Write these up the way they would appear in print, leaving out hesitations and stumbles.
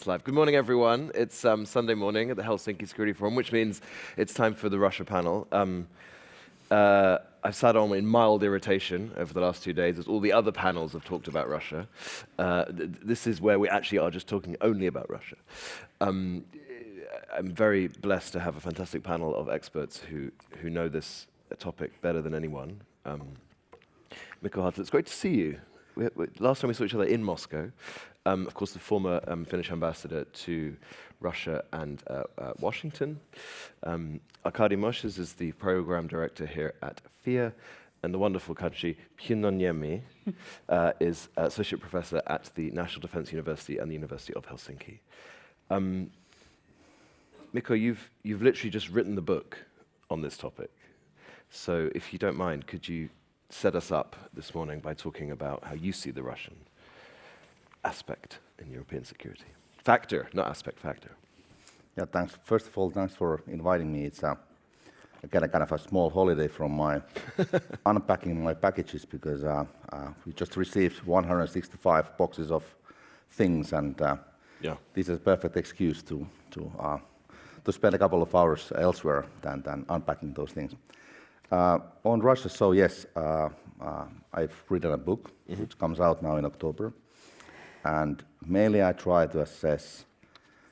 It's live. Good morning, everyone. It's Sunday morning at the Helsinki Security Forum, which means it's time for the Russia panel. I've sat on in mild irritation over the last 2 days as all the other panels have talked about Russia. This is where we actually are just talking only about Russia. I'm very blessed to have a fantastic panel of experts who know this topic better than anyone. Mikko, Hautala, it's great to see you. Last time we saw each other in Moscow, of course, the former Finnish ambassador to Russia and Washington. Arkady Moshes is the program director here at FIIA, and the wonderful Katri Pynnöniemi is associate professor at the National Defense University and the University of Helsinki. Mikko, you've literally just written the book on this topic. So if you don't mind, could you set us up this morning by talking about how you see the Russian aspect in European security? Factor, not aspect, factor. Yeah, thanks. First of all, thanks for inviting me. It's again a kind of a small holiday from my unpacking my packages because we just received 165 boxes of things, and this is a perfect excuse to spend a couple of hours elsewhere than unpacking those things. On Russia, so yes, I've written a book which comes out now in October, and mainly I try to assess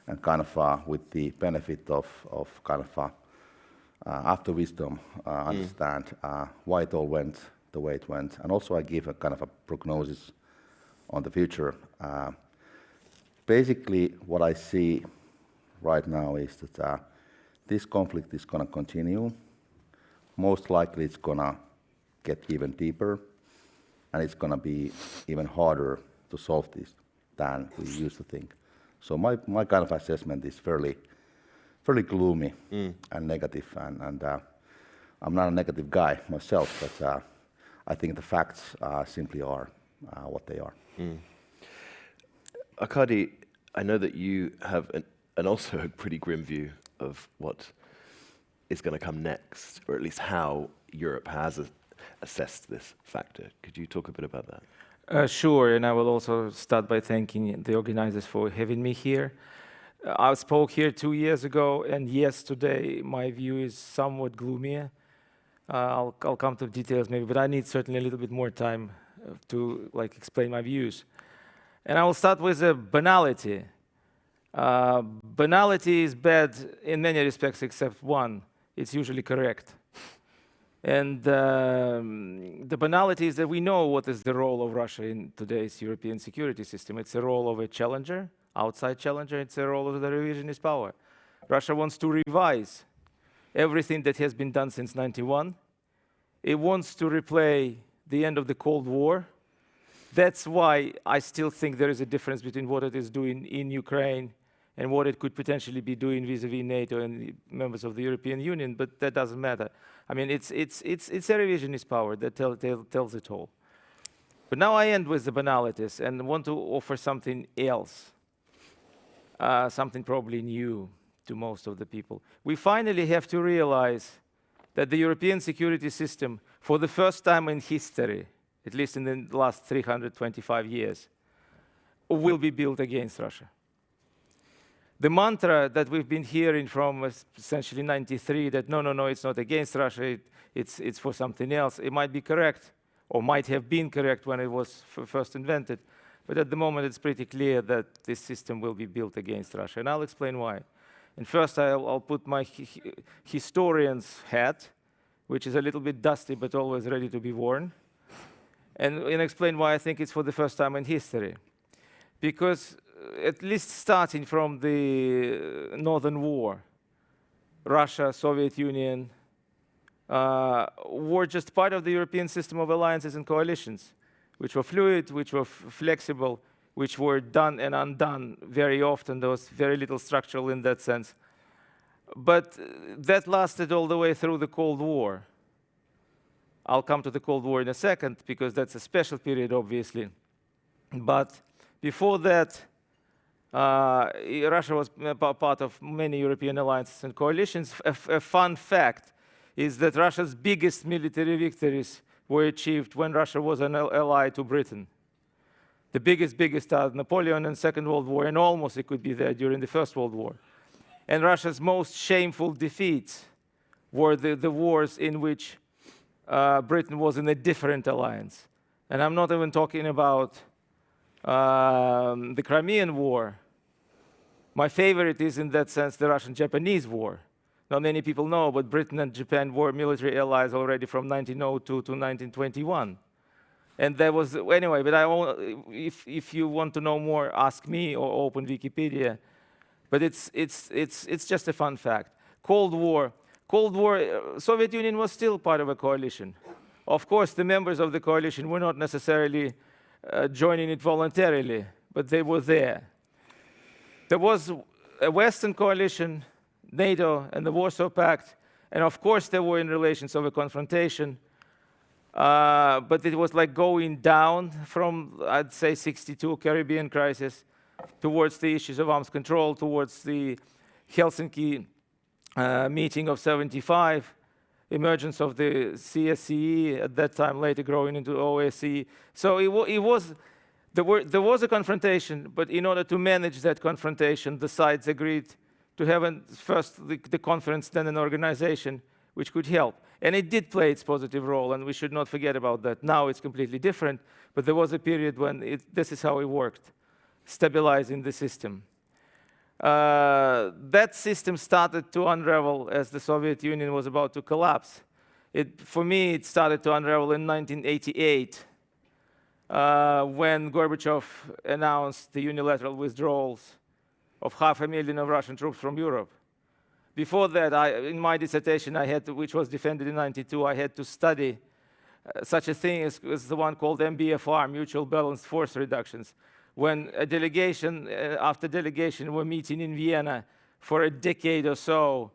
and kind of with the benefit of kind of after wisdom understand why it all went the way it went, and also I give a kind of a prognosis on the future. Basically, what I see right now is that this conflict is going to continue. Most likely it's going to get even deeper, and it's going to be even harder to solve this than we used to think. So my kind of assessment is fairly gloomy and negative, and I'm not a negative guy myself, but I think the facts simply are what they are. Arkady, I know that you have an also a pretty grim view of what is going to come next, or at least how Europe has assessed this factor. Could you talk a bit about that? Sure, and I will also start by thanking the organizers for having me here. I spoke here 2 years ago, and yes, today my view is somewhat gloomier. I'll come to details maybe, but I need certainly a little bit more time to explain my views. And I will start with a banality. Banality is bad in many respects except one. It's usually correct. And the banality is that we know what is the role of Russia in today's European security system. It's a role of a challenger, outside challenger. It's a role of the revisionist power. Russia wants to revise everything that has been done since '91. It wants to replay the end of the Cold War. That's why I still think there is a difference between what it is doing in Ukraine and what it could potentially be doing vis-a-vis NATO and the members of the European Union, but that doesn't matter. I mean, it's a revisionist power that tells it all. But now I end with the banalities and want to offer something else, something probably new to most of the people. We finally have to realize that the European security system, for the first time in history, at least in the last 325 years, will be built against Russia. The mantra that we've been hearing from essentially '93, that no, it's not against Russia, it's for something else, it might be correct, or might have been correct when it was first invented. But at the moment, it's pretty clear that this system will be built against Russia, and I'll explain why. And first, I'll put my historian's hat, which is a little bit dusty, but always ready to be worn, and explain why I think it's for the first time in history. Because at least starting from the Northern War, Russia, Soviet Union, were just part of the European system of alliances and coalitions, which were fluid, which were flexible, which were done and undone very often. There was very little structural in that sense. But that lasted all the way through the Cold War. I'll come to the Cold War in a second, because that's a special period, obviously. But before that, Russia was part of many European alliances and coalitions. A fun fact is that Russia's biggest military victories were achieved when Russia was an ally to Britain. The biggest are Napoleon and Second World War, and almost it could be there during the First World War. And Russia's most shameful defeats were the wars in which Britain was in a different alliance. And I'm not even talking about the Crimean War. My favorite is, in that sense, the Russian-Japanese War. Not many people know, but Britain and Japan were military allies already from 1902 to 1921. And there was, anyway, but if you want to know more, ask me or open Wikipedia. But it's just a fun fact. Cold War, Soviet Union was still part of a coalition. Of course, the members of the coalition were not necessarily joining it voluntarily, but they were there. There was a Western coalition, NATO and the Warsaw Pact, and of course there were in relations of a confrontation, but it was like going down from, I'd say, 62 Caribbean crisis towards the issues of arms control, towards the Helsinki meeting of 75, emergence of the CSCE at that time, later growing into OSCE. So there was a confrontation, but in order to manage that confrontation, the sides agreed to have first the conference, then an organization which could help. And it did play its positive role, and we should not forget about that. Now it's completely different, but there was a period when this is how it worked, stabilizing the system. That system started to unravel as the Soviet Union was about to collapse. For me, it started to unravel in 1988, when Gorbachev announced the unilateral withdrawals of 500,000 of Russian troops from Europe. Before that, in my dissertation, which was defended in '92, I had to study such a thing as the one called MBFR, Mutual Balanced Force Reductions, when a delegation after delegation were meeting in Vienna for a decade or so,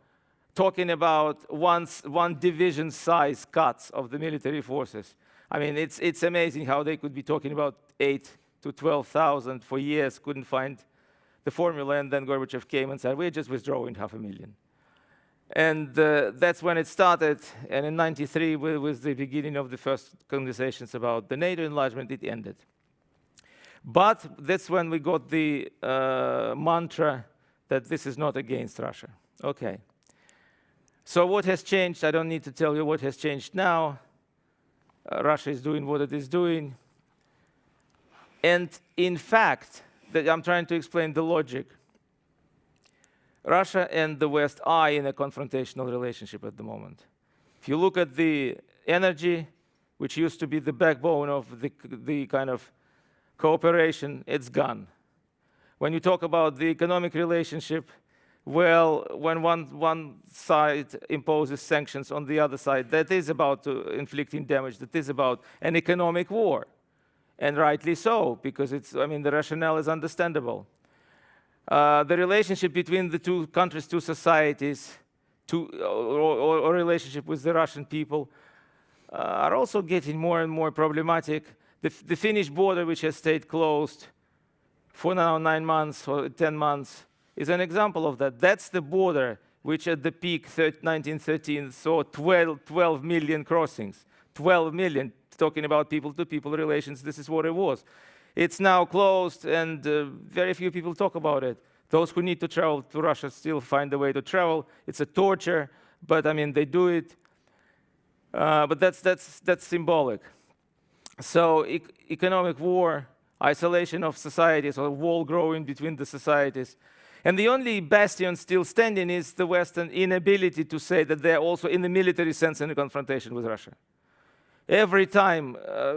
talking about one division size cuts of the military forces. I mean, it's amazing how they could be talking about 8 to 12,000 for years, couldn't find the formula, and then Gorbachev came and said, we're just withdrawing 500,000. And that's when it started, and in '93, with the beginning of the first conversations about the NATO enlargement, it ended. But that's when we got the mantra that this is not against Russia. Okay. So what has changed? I don't need to tell you what has changed now. Russia is doing what it is doing. And in fact, I'm trying to explain the logic. Russia and the West are in a confrontational relationship at the moment. If you look at the energy, which used to be the backbone of the kind of cooperation, it's gone. When you talk about the economic relationship, well, when one side imposes sanctions on the other side, that is about inflicting damage, that is about an economic war. And rightly so, because the rationale is understandable. The relationship between the two countries, two societies, or relationship with the Russian people are also getting more and more problematic. The Finnish border, which has stayed closed for now 9 months or 10 months, is an example of that. That's the border which at the peak, 1913, saw 12 million crossings. 12 million, talking about people-to-people relations, this is what it was. It's now closed, and very few people talk about it. Those who need to travel to Russia still find a way to travel. It's a torture, but they do it. But that's symbolic. So economic war, isolation of societies, or wall growing between the societies. And the only bastion still standing is the Western inability to say that they're also, in the military sense, in a confrontation with Russia. Every time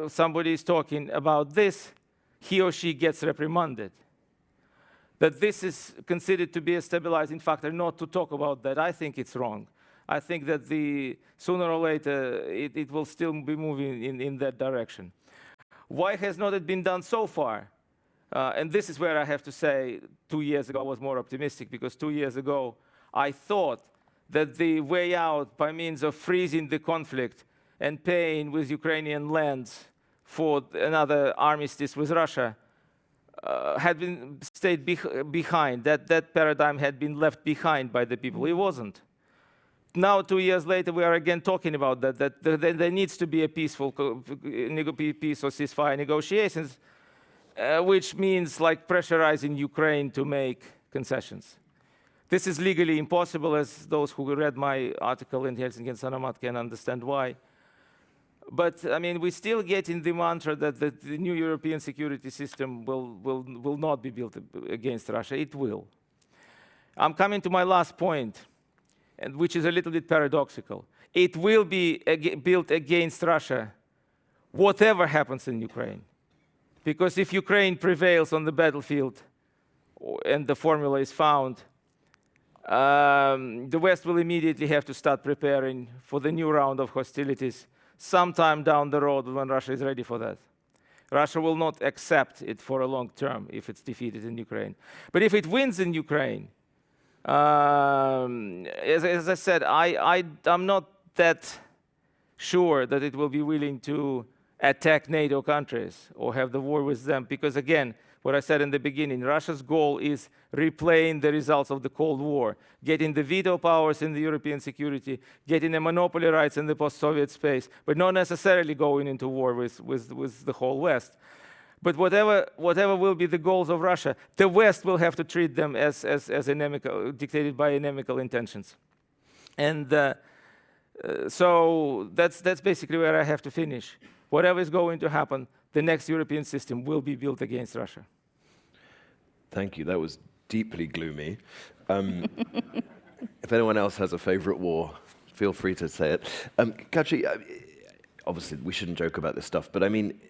somebody is talking about this, he or she gets reprimanded. That this is considered to be a stabilizing factor, not to talk about that. I think it's wrong. I think that sooner or later, it will still be moving in that direction. Why has not it been done so far? And this is where I have to say 2 years ago I was more optimistic, because 2 years ago I thought that the way out by means of freezing the conflict and paying with Ukrainian lands for another armistice with Russia had been stayed behind. That paradigm had been left behind by the people. It wasn't. Now, 2 years later, we are again talking about that there needs to be a peaceful peace or ceasefire negotiations. which means like pressurizing Ukraine to make concessions. This is legally impossible, as those who read my article in Helsinki and Sanomat can understand why. But I mean, we still get in the mantra that the new European security system will not be built against Russia. It will. I'm coming to my last point, and which is a little bit paradoxical. It will be built against Russia, whatever happens in Ukraine. Because if Ukraine prevails on the battlefield and the formula is found, the West will immediately have to start preparing for the new round of hostilities sometime down the road when Russia is ready for that. Russia will not accept it for a long term if it's defeated in Ukraine. But if it wins in Ukraine, as I said, I'm not that sure that it will be willing to attack NATO countries or have the war with them, because again, what I said in the beginning, Russia's goal is replaying the results of the Cold War, getting the veto powers in the European security, getting the monopoly rights in the post-Soviet space, but not necessarily going into war with the whole West. But whatever will be the goals of Russia, the West will have to treat them as inimical, dictated by inimical intentions. And so that's basically where I have to finish. Whatever is going to happen, the next European system will be built against Russia. Thank you. That was deeply gloomy. If anyone else has a favorite war, feel free to say it. Katri, obviously we shouldn't joke about this stuff, but I mean,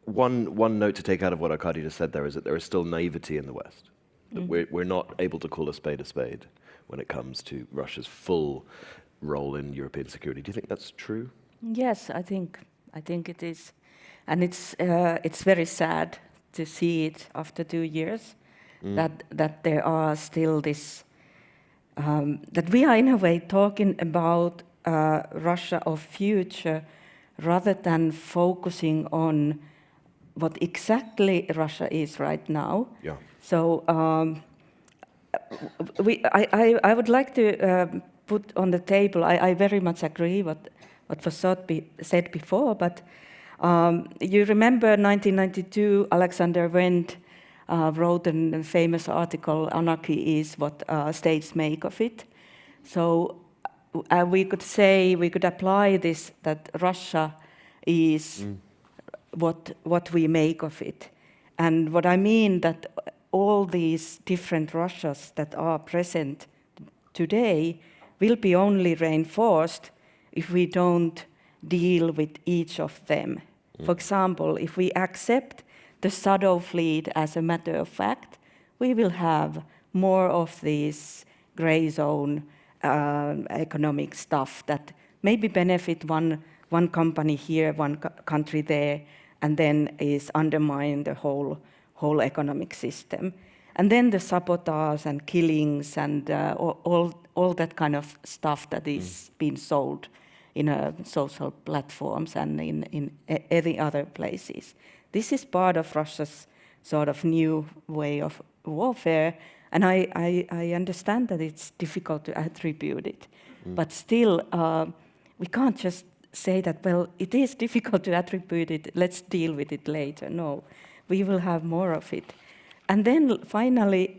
one note to take out of what Arkady just said there is that there is still naivety in the West. That we're not able to call a spade when it comes to Russia's full role in European security. Do you think that's true? Yes, I think it is. And it's very sad to see it after 2 years, that there are still this, that we are in a way talking about Russia of future rather than focusing on what exactly Russia is right now. Yeah. So I would like to put on the table, I very much agree what was said before, but you remember 1992, Alexander Wendt wrote a famous article, Anarchy is what states make of it. So we could apply this, that Russia is what we make of it. And what I mean that all these different Russias that are present today will be only reinforced if we don't deal with each of them. For example, if we accept the shadow fleet as a matter of fact, we will have more of this gray zone economic stuff that maybe benefit one company here, one country there, and then is undermine the whole economic system. And then the sabotage and killings and all that kind of stuff that is being sold in social platforms and in any other places. This is part of Russia's sort of new way of warfare, and I understand that it's difficult to attribute it. But still, we can't just say that, well, it is difficult to attribute it, let's deal with it later. No, we will have more of it. And then finally,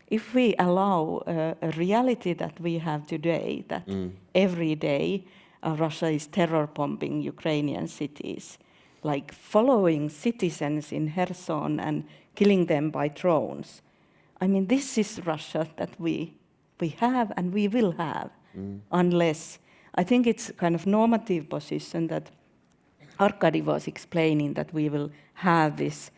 if we allow a reality that we have today, that every day Russia is terror bombing Ukrainian cities, like following citizens in Kherson and killing them by drones. I mean, this is Russia that we have and we will have, unless, I think it's kind of normative position that Arkady was explaining, that we will have this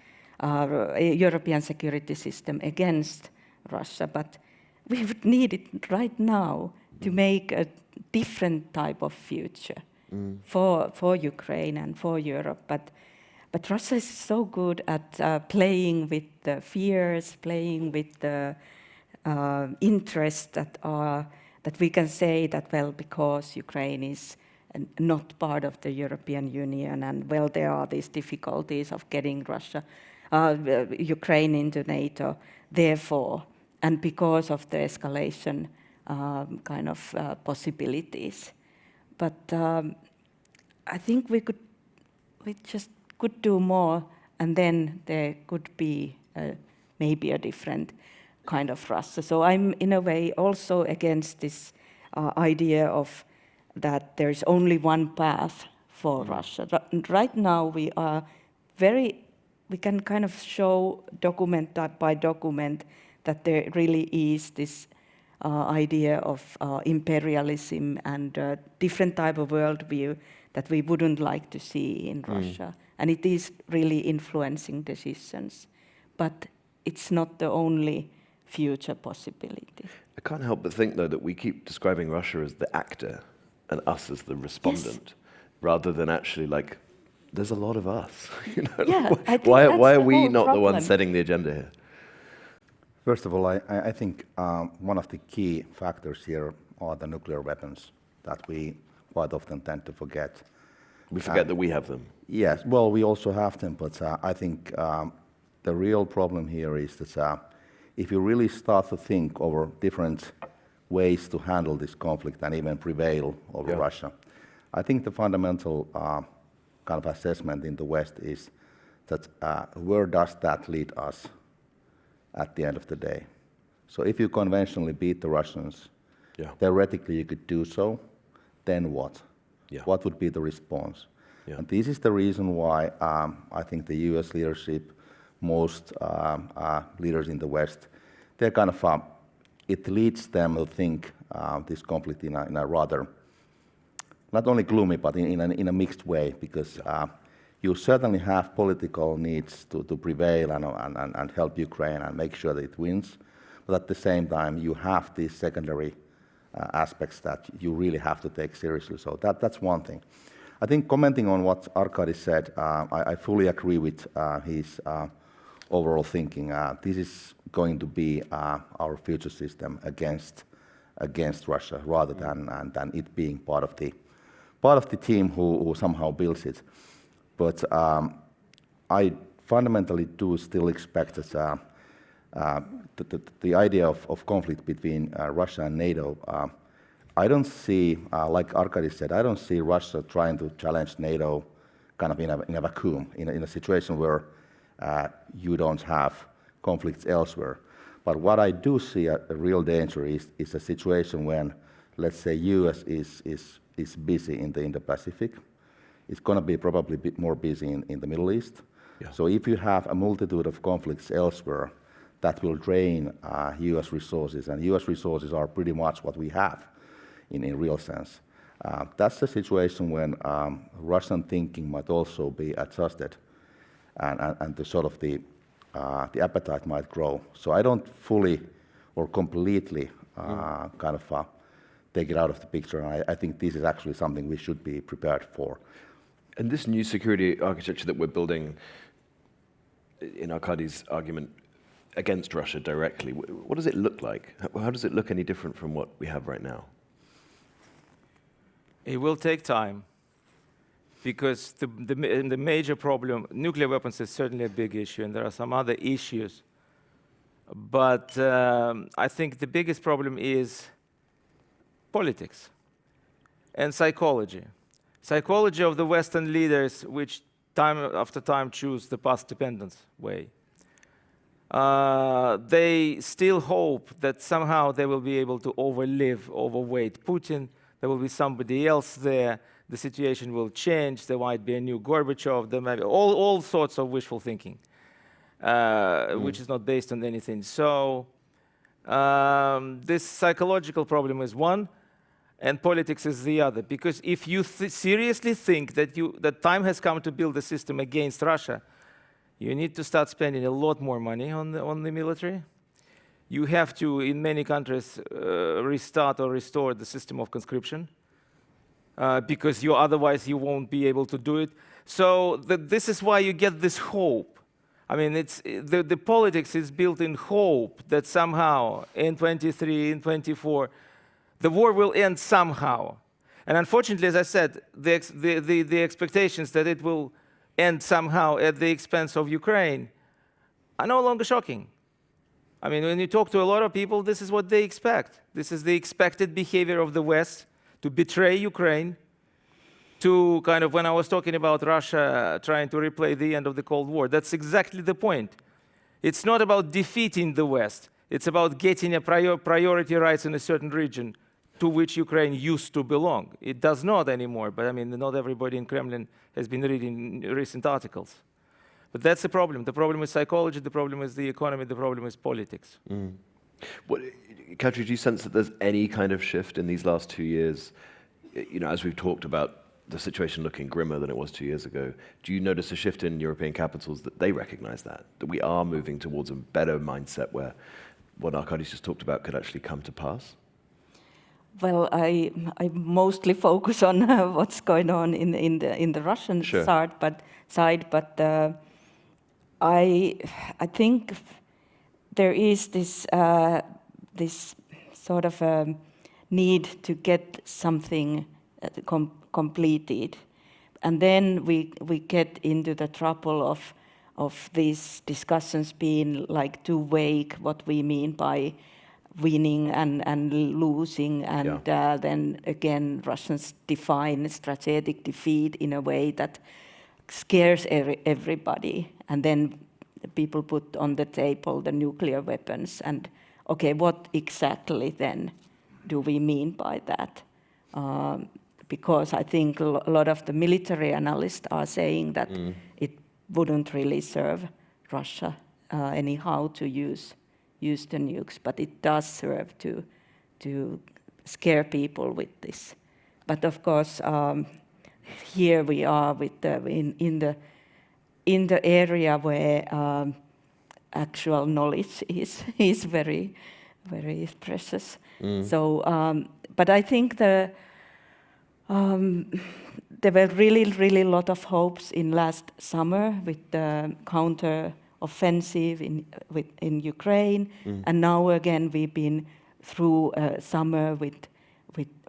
European security system against Russia, but we would need it right now to make a different type of future for Ukraine and for Europe. But Russia is so good at playing with the fears, playing with the interests that we can say that, well, because Ukraine is not part of the European Union, and well, there are these difficulties of getting Ukraine into NATO, therefore, and because of the escalation kind of possibilities. But I think we just could do more and then there could be maybe a different kind of Russia. So I'm in a way also against this idea of that there's only one path for Russia. Right now we can kind of show document by document that there really is this idea of imperialism and different type of worldview that we wouldn't like to see in Russia. And it is really influencing decisions. But it's not the only future possibility. I can't help but think, though, that we keep describing Russia as the actor and us as the respondent, rather than actually, like, there's a lot of us. You know? Yeah, I think why that's are the we whole not the problem. ones setting the agenda here? First of all, I think one of the key factors here are the nuclear weapons that we quite often tend to forget. We forget that we have them. Yes, well, we also have them, but I think the real problem here is that if you really start to think over different ways to handle this conflict and even prevail over Russia, I think the fundamental kind of assessment in the West is that where does that lead us at the end of the day? So if you conventionally beat the Russians, theoretically you could do so, then what? What would be the response? And this is the reason why I think the US leadership, most leaders in the West, they're kind of, it leads them to think this conflict in a rather, not only gloomy, but in a mixed way, because you certainly have political needs to prevail and help Ukraine and make sure that it wins. But at the same time, you have these secondary aspects that you really have to take seriously. So that's one thing. I think commenting on what Arkady said, I fully agree with his overall thinking. This is going to be our future system against Russia, rather than it being part of the team who somehow builds it. But I fundamentally do still expect that the idea of conflict between Russia and NATO, I don't see, like Arkady said, I don't see Russia trying to challenge NATO kind of in a vacuum, in a situation where you don't have conflicts elsewhere. But what I do see a real danger is a situation when, let's say, US is busy in the Indo-Pacific. It's going to be probably a bit more busy in the Middle East. So if you have a multitude of conflicts elsewhere, that will drain US resources, and US resources are pretty much what we have in real sense. That's the situation when Russian thinking might also be adjusted, and the sort of the appetite might grow. So I don't fully or completely kind of take it out of the picture. And I think this is actually something we should be prepared for. And this new security architecture that we're building, in Arkady's argument, against Russia directly, what does it look like? How does it look any different from what we have right now? It will take time, because the major problem, nuclear weapons is certainly a big issue, and there are some other issues. But I think the biggest problem is politics and psychology. Psychology of the Western leaders, which time after time choose the path dependence way. They still hope that somehow they will be able to overweight Putin. There will be somebody else there. The situation will change. There might be a new Gorbachev. There might be all sorts of wishful thinking, which is not based on anything. So this psychological problem is one, and politics is the other. Because if you seriously think that time has come to build a system against Russia, you need to start spending a lot more money on the military. You have to, in many countries, restart or restore the system of conscription, because otherwise you won't be able to do it. So this is why you get this hope. I mean, the politics is built in hope that somehow in 23, in 24, the war will end somehow. And unfortunately, as I said, the expectations that it will end somehow at the expense of Ukraine are no longer shocking. I mean, when you talk to a lot of people, this is what they expect. This is the expected behavior of the West, to betray Ukraine to kind of, when I was talking about Russia trying to replay the end of the Cold War, that's exactly the point. It's not about defeating the West. It's about getting a priority rights in a certain region to which Ukraine used to belong. It does not anymore, but I mean, not everybody in Kremlin has been reading recent articles. But that's the problem. The problem is psychology, the problem is the economy, the problem is politics. Katri, do you sense that there's any kind of shift in these last 2 years? As we've talked about the situation looking grimmer than it was 2 years ago, do you notice a shift in European capitals that they recognize that we are moving towards a better mindset where what Arkady just talked about could actually come to pass? Well, I mostly focus on what's going on in the Russian side, but I think there is this sort of need to get something completed, and then we get into the trouble of these discussions being like too vague. What we mean by winning and losing, and then again Russians define strategic defeat in a way that scares everybody, and then people put on the table the nuclear weapons, and okay, what exactly then do we mean by that? Because I think a lot of the military analysts are saying that it wouldn't really serve Russia anyhow to use the nukes, but it does serve to scare people with this. But of course, here we are with in the area where actual knowledge is very, very precious. So, but I think there were really lot of hopes in last summer with the counter-offensive in Ukraine, and now again we've been through a summer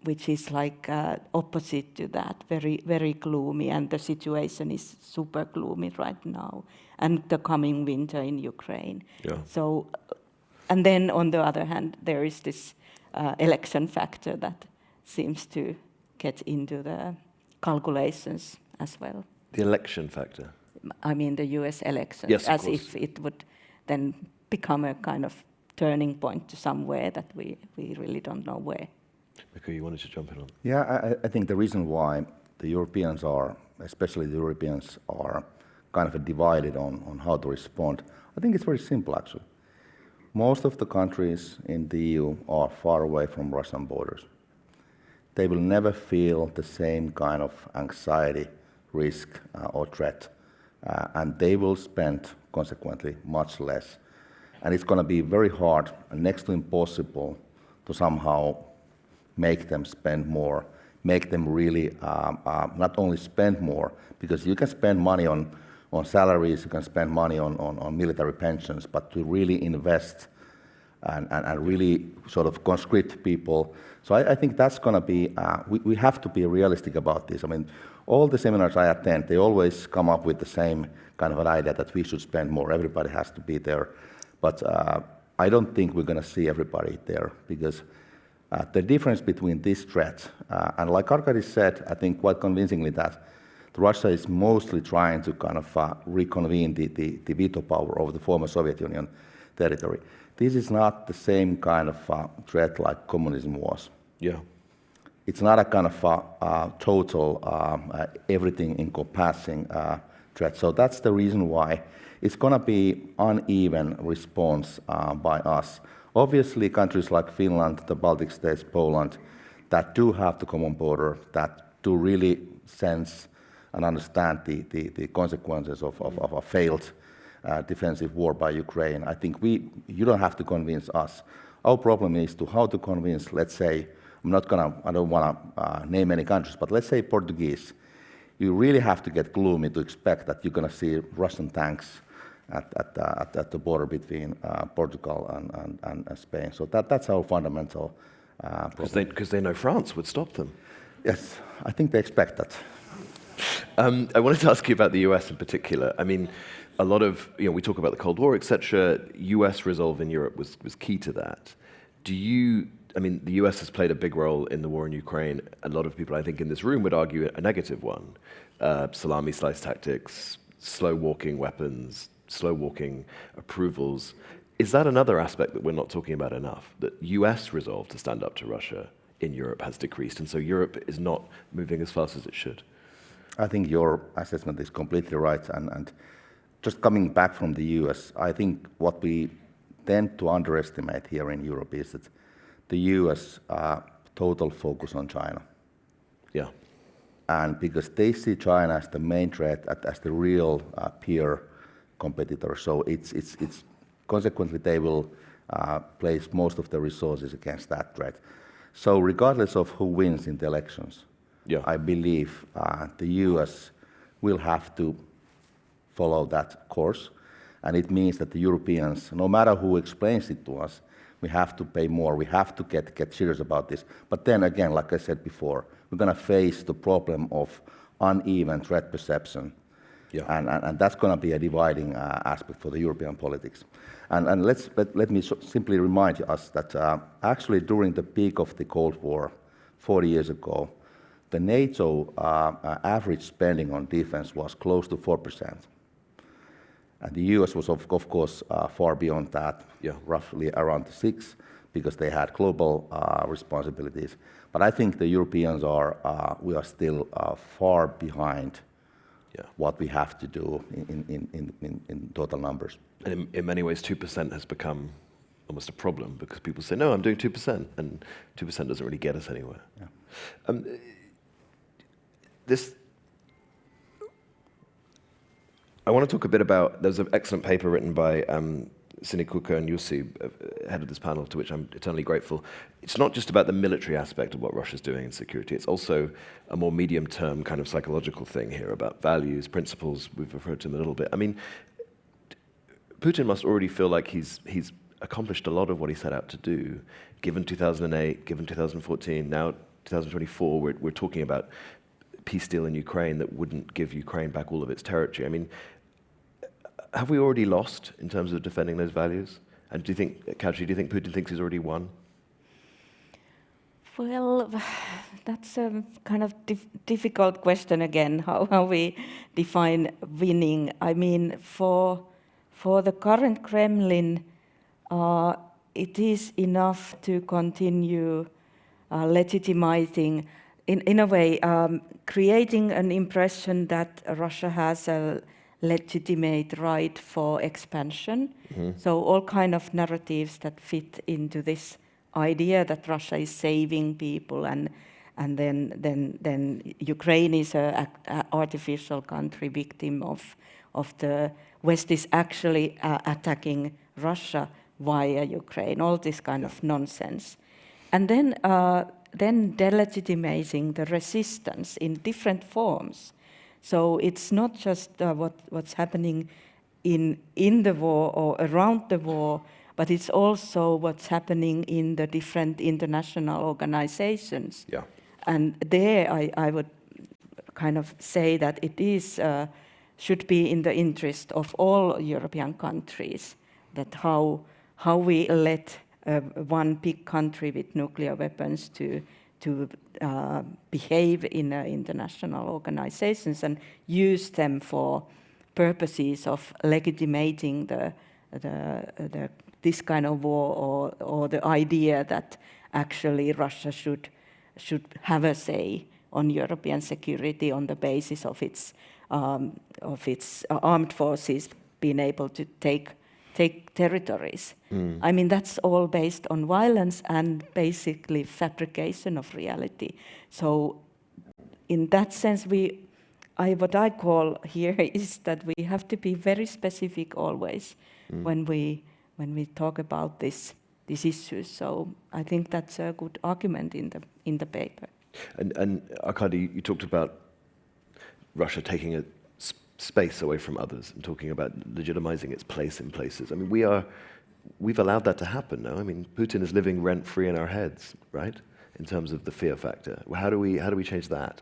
which is like opposite to that, very gloomy, and the situation is super gloomy right now, and the coming winter in Ukraine. Yeah. So, and then on the other hand, there is this election factor that seems to get into the calculations as well. The election factor? I mean the US elections, yes, as if it would then become a kind of turning point to somewhere that we really don't know where. Mikko, you wanted to jump in on? Yeah, I think the reason why the Europeans are, especially the Europeans, are kind of divided on how to respond, I think it's very simple actually. Most of the countries in the EU are far away from Russian borders. They will never feel the same kind of anxiety, risk, or threat, and they will spend, consequently, much less. And it's going to be very hard, and next to impossible, to somehow make them spend more, make them really not only spend more, because you can spend money on salaries, you can spend money on military pensions, but to really invest and really sort of conscript people. So I think that's going to be, we have to be realistic about this. I mean, all the seminars I attend, they always come up with the same kind of an idea that we should spend more, everybody has to be there. But I don't think we're going to see everybody there, because the difference between this threat, and like Arkady said, I think quite convincingly that Russia is mostly trying to kind of reconvene the veto power over the former Soviet Union territory. This is not the same kind of threat like communism was. Yeah. It's not a kind of total, everything encompassing threat. So that's the reason why it's going to be uneven response by us. Obviously, countries like Finland, the Baltic states, Poland, that do have the common border, that do really sense and understand the consequences of a failed defensive war by Ukraine. I think you don't have to convince us. Our problem is how to convince, let's say, I don't want to name any countries, but let's say Portuguese. You really have to get gloomy to expect that you're going to see Russian tanks at the border between Portugal and Spain. So that's our fundamental problem. Because they know France would stop them. Yes, I think they expect that. I wanted to ask you about the US in particular. I mean, a lot of, we talk about the Cold War, etc. US resolve in Europe was key to that. Do you I mean, the US has played a big role in the war in Ukraine. A lot of people, I think, in this room would argue a negative one. Salami slice tactics, slow walking weapons, slow walking approvals. Is that another aspect that we're not talking about enough? That US resolve to stand up to Russia in Europe has decreased, and so Europe is not moving as fast as it should. I think your assessment is completely right. And just coming back from the US, I think what we tend to underestimate here in Europe is that the US total focus on China. Yeah. And because they see China as the main threat, as the real peer competitor, so it's consequently they will place most of the resources against that threat. So regardless of who wins in the elections, Yeah. I believe the US will have to follow that course. And it means that the Europeans, no matter who explains it to us, we have to pay more, we have to get serious about this. But then again, like I said before, we're going to face the problem of uneven threat perception. Yeah. And that's going to be a dividing aspect for the European politics. And let me simply remind us that actually during the peak of the Cold War, 40 years ago, the NATO average spending on defense was close to 4%. And the US was, of course, far beyond that, Yeah. roughly around 6%, because they had global responsibilities. But I think the Europeans we are still far behind what we have to do in total numbers. And in many ways, 2% has become almost a problem because people say, no, I'm doing 2%, and 2% doesn't really get us anywhere. Yeah. I want to talk a bit about, there's an excellent paper written by Sinikuka and Jussi, head of this panel, to which I'm eternally grateful. It's not just about the military aspect of what Russia's doing in security, it's also a more medium-term kind of psychological thing here about values, principles. We've referred to them a little bit. I mean, Putin must already feel like he's accomplished a lot of what he set out to do, given 2008, given 2014, now 2024, we're talking about peace deal in Ukraine that wouldn't give Ukraine back all of its territory. I mean, have we already lost in terms of defending those values? And do you think, Katri, do you think Putin thinks he's already won? Well, that's a kind of difficult question again, how we define winning. I mean, for the current Kremlin, it is enough to continue legitimizing, in a way, creating an impression that Russia has a legitimate right for expansion. Mm-hmm. So all kind of narratives that fit into this idea that Russia is saving people, and then Ukraine is a artificial country victim of the West is actually attacking Russia via Ukraine. All this kind of nonsense, and then delegitimizing the resistance in different forms. So it's not just what's happening in the war or around the war, but it's also what's happening in the different international organizations. Yeah. And there I would kind of say that it is should be in the interest of all European countries that how we let one big country with nuclear weapons to behave in international organizations and use them for purposes of legitimating this kind of war, or the idea that actually Russia should have a say on European security on the basis of its armed forces being able to take territories. I mean, that's all based on violence and basically fabrication of reality. So in that sense, what I call here is that we have to be very specific always when we talk about these issues. So I think that's a good argument in the paper. And Arkady, you talked about Russia taking a space away from others and talking about legitimizing its place in places. I mean, we've allowed that to happen now. I mean, Putin is living rent-free in our heads, right? In terms of the fear factor. How do we change that?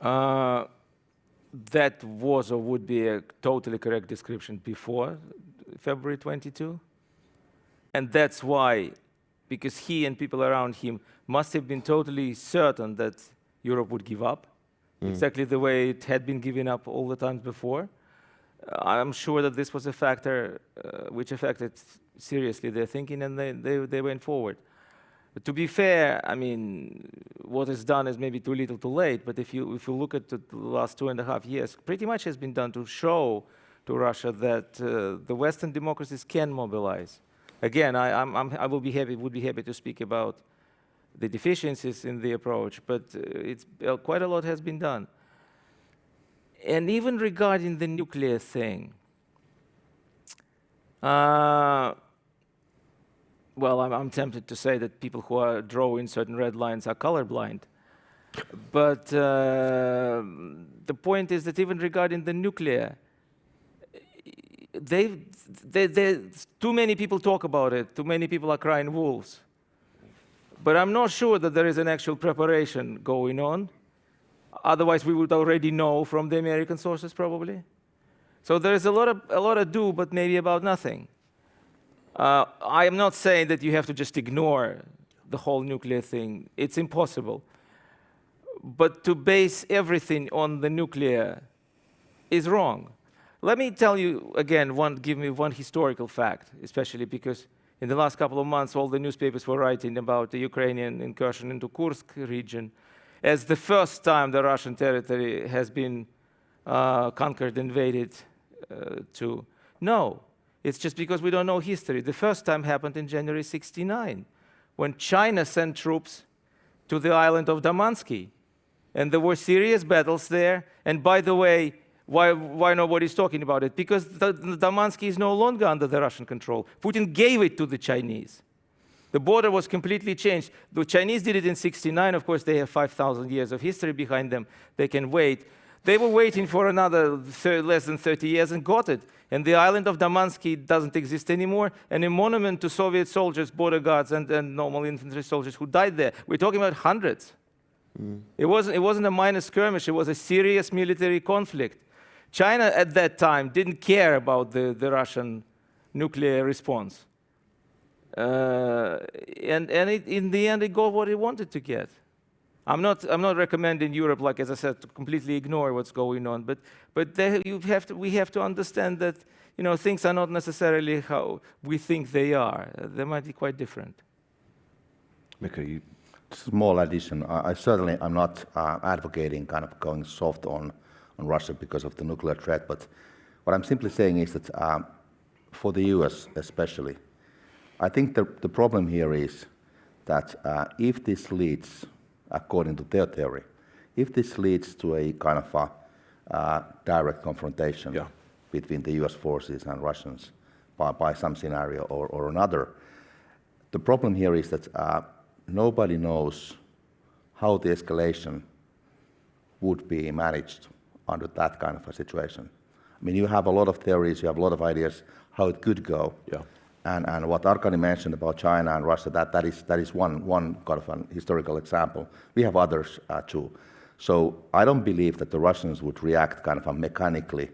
That was or would be a totally correct description before February 22. And that's why because he and people around him must have been totally certain that Europe would give up, exactly the way it had been giving up all the times before. I'm sure that this was a factor which affected seriously their thinking, and they went forward. But to be fair, I mean, what is done is maybe too little too late, but if you look at the last 2.5 years, pretty much has been done to show to Russia that the Western democracies can mobilize. Again, I would be happy to speak about the deficiencies in the approach, but it's quite a lot has been done. And even regarding the nuclear thing, well, I'm tempted to say that people who are drawing certain red lines are colorblind. But the point is that even regarding the nuclear, too many people talk about it, too many people are crying wolves. But I'm not sure that there is an actual preparation going on. Otherwise, we would already know from the American sources, probably. So there is a lot of do, but maybe about nothing. I am not saying that you have to just ignore the whole nuclear thing. It's impossible. But to base everything on the nuclear is wrong. Let me tell you again, give me one historical fact, especially because in the last couple of months, all the newspapers were writing about the Ukrainian incursion into Kursk region as the first time the Russian territory has been conquered, invaded to. No. It's just because we don't know history. The first time happened in January '69, when China sent troops to the island of Damansky. And there were serious battles there. And by the way, why nobody's talking about it? Because Damansky is no longer under the Russian control. Putin gave it to the Chinese. The border was completely changed. The Chinese did it in '69. Of course, they have 5,000 years of history behind them. They can wait. They were waiting for another less than 30 years and got it. And the island of Damansky doesn't exist anymore. And a monument to Soviet soldiers, border guards, and normal infantry soldiers who died there. We're talking about hundreds. It wasn't a minor skirmish. It was a serious military conflict. China at that time didn't care about the Russian nuclear response. In the end, it got what it wanted to get. I'm not recommending Europe, like as I said, to completely ignore what's going on. But we have to understand that things are not necessarily how we think they are. They might be quite different. Mikko, you. Small addition. I certainly am not advocating kind of going soft on Russia because of the nuclear threat. But what I'm simply saying is that for the US especially, I think the problem here is that if this leads, according to their theory, if this leads to a kind of a direct confrontation between the US forces and Russians by some scenario or another, the problem here is that nobody knows how the escalation would be managed under that kind of a situation. I mean, you have a lot of theories, you have a lot of ideas how it could go. Yeah. And what Arkady mentioned about China and Russia, that is one kind of an historical example. We have others too. So I don't believe that the Russians would react kind of mechanically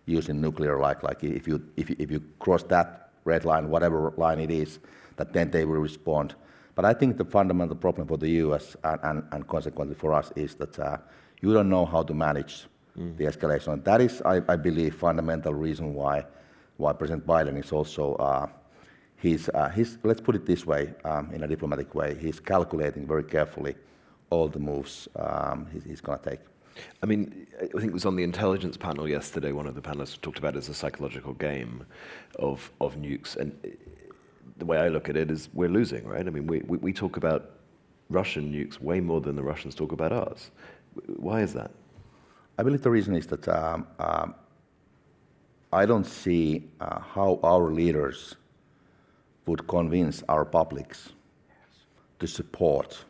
using nuclear, like if you cross that red line, whatever line it is, that then they will respond. But I think the fundamental problem for the US and consequently for us is that you don't know how to manage the escalation. And that is, I believe, fundamental reason why President Biden is also, let's put it this way, in a diplomatic way, he's calculating very carefully all the moves he's going to take. I mean, I think it was on the intelligence panel yesterday, one of the panelists talked about it as a psychological game of nukes. And the way I look at it is we're losing, right? I mean, we talk about Russian nukes way more than the Russians talk about ours. Why is that? I believe the reason is that I don't see how our leaders would convince our publics to support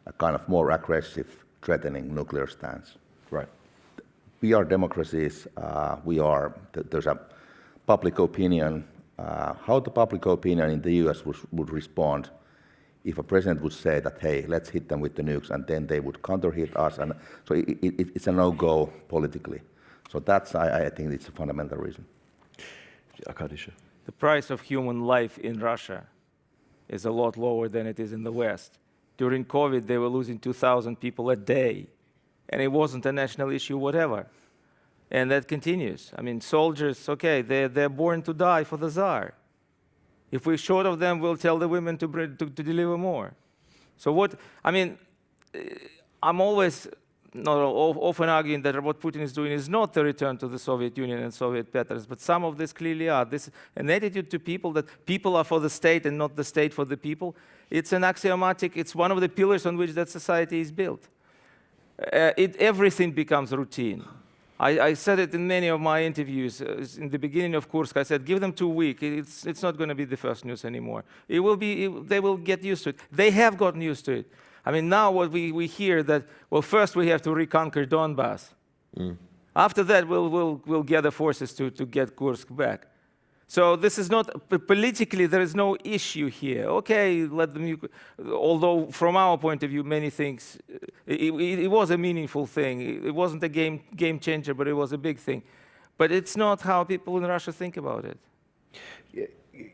a kind of more aggressive, threatening nuclear stance. Right. We are democracies. There's a public opinion. How the public opinion in the US would respond if a president would say that, hey, let's hit them with the nukes, and then they would counter-hit us. And so it's a no-go politically. So that's, I think it's a fundamental reason. Arkady. The price of human life in Russia is a lot lower than it is in the West. During COVID, they were losing 2,000 people a day, and it wasn't a national issue, whatever. And that continues. I mean, soldiers, okay, they're born to die for the Tsar. If we're short of them, we'll tell the women to deliver more. So what, I mean, I'm always often arguing that what Putin is doing is not the return to the Soviet Union and Soviet patterns, but some of this clearly are. This an attitude to people that people are for the state and not the state for the people. It's an axiomatic, it's one of the pillars on which that society is built. Everything becomes routine. I said it in many of my interviews. In the beginning of Kursk, I said, give them 2 weeks. It's not going to be the first news anymore. They will get used to it. They have gotten used to it. I mean, now what we hear that, well, first we have to reconquer Donbass. After that, we'll gather forces to get Kursk back. So this is not, politically, there is no issue here. Okay, let them, although from our point of view, many things, it was a meaningful thing. It wasn't a game changer, but it was a big thing. But it's not how people in Russia think about it.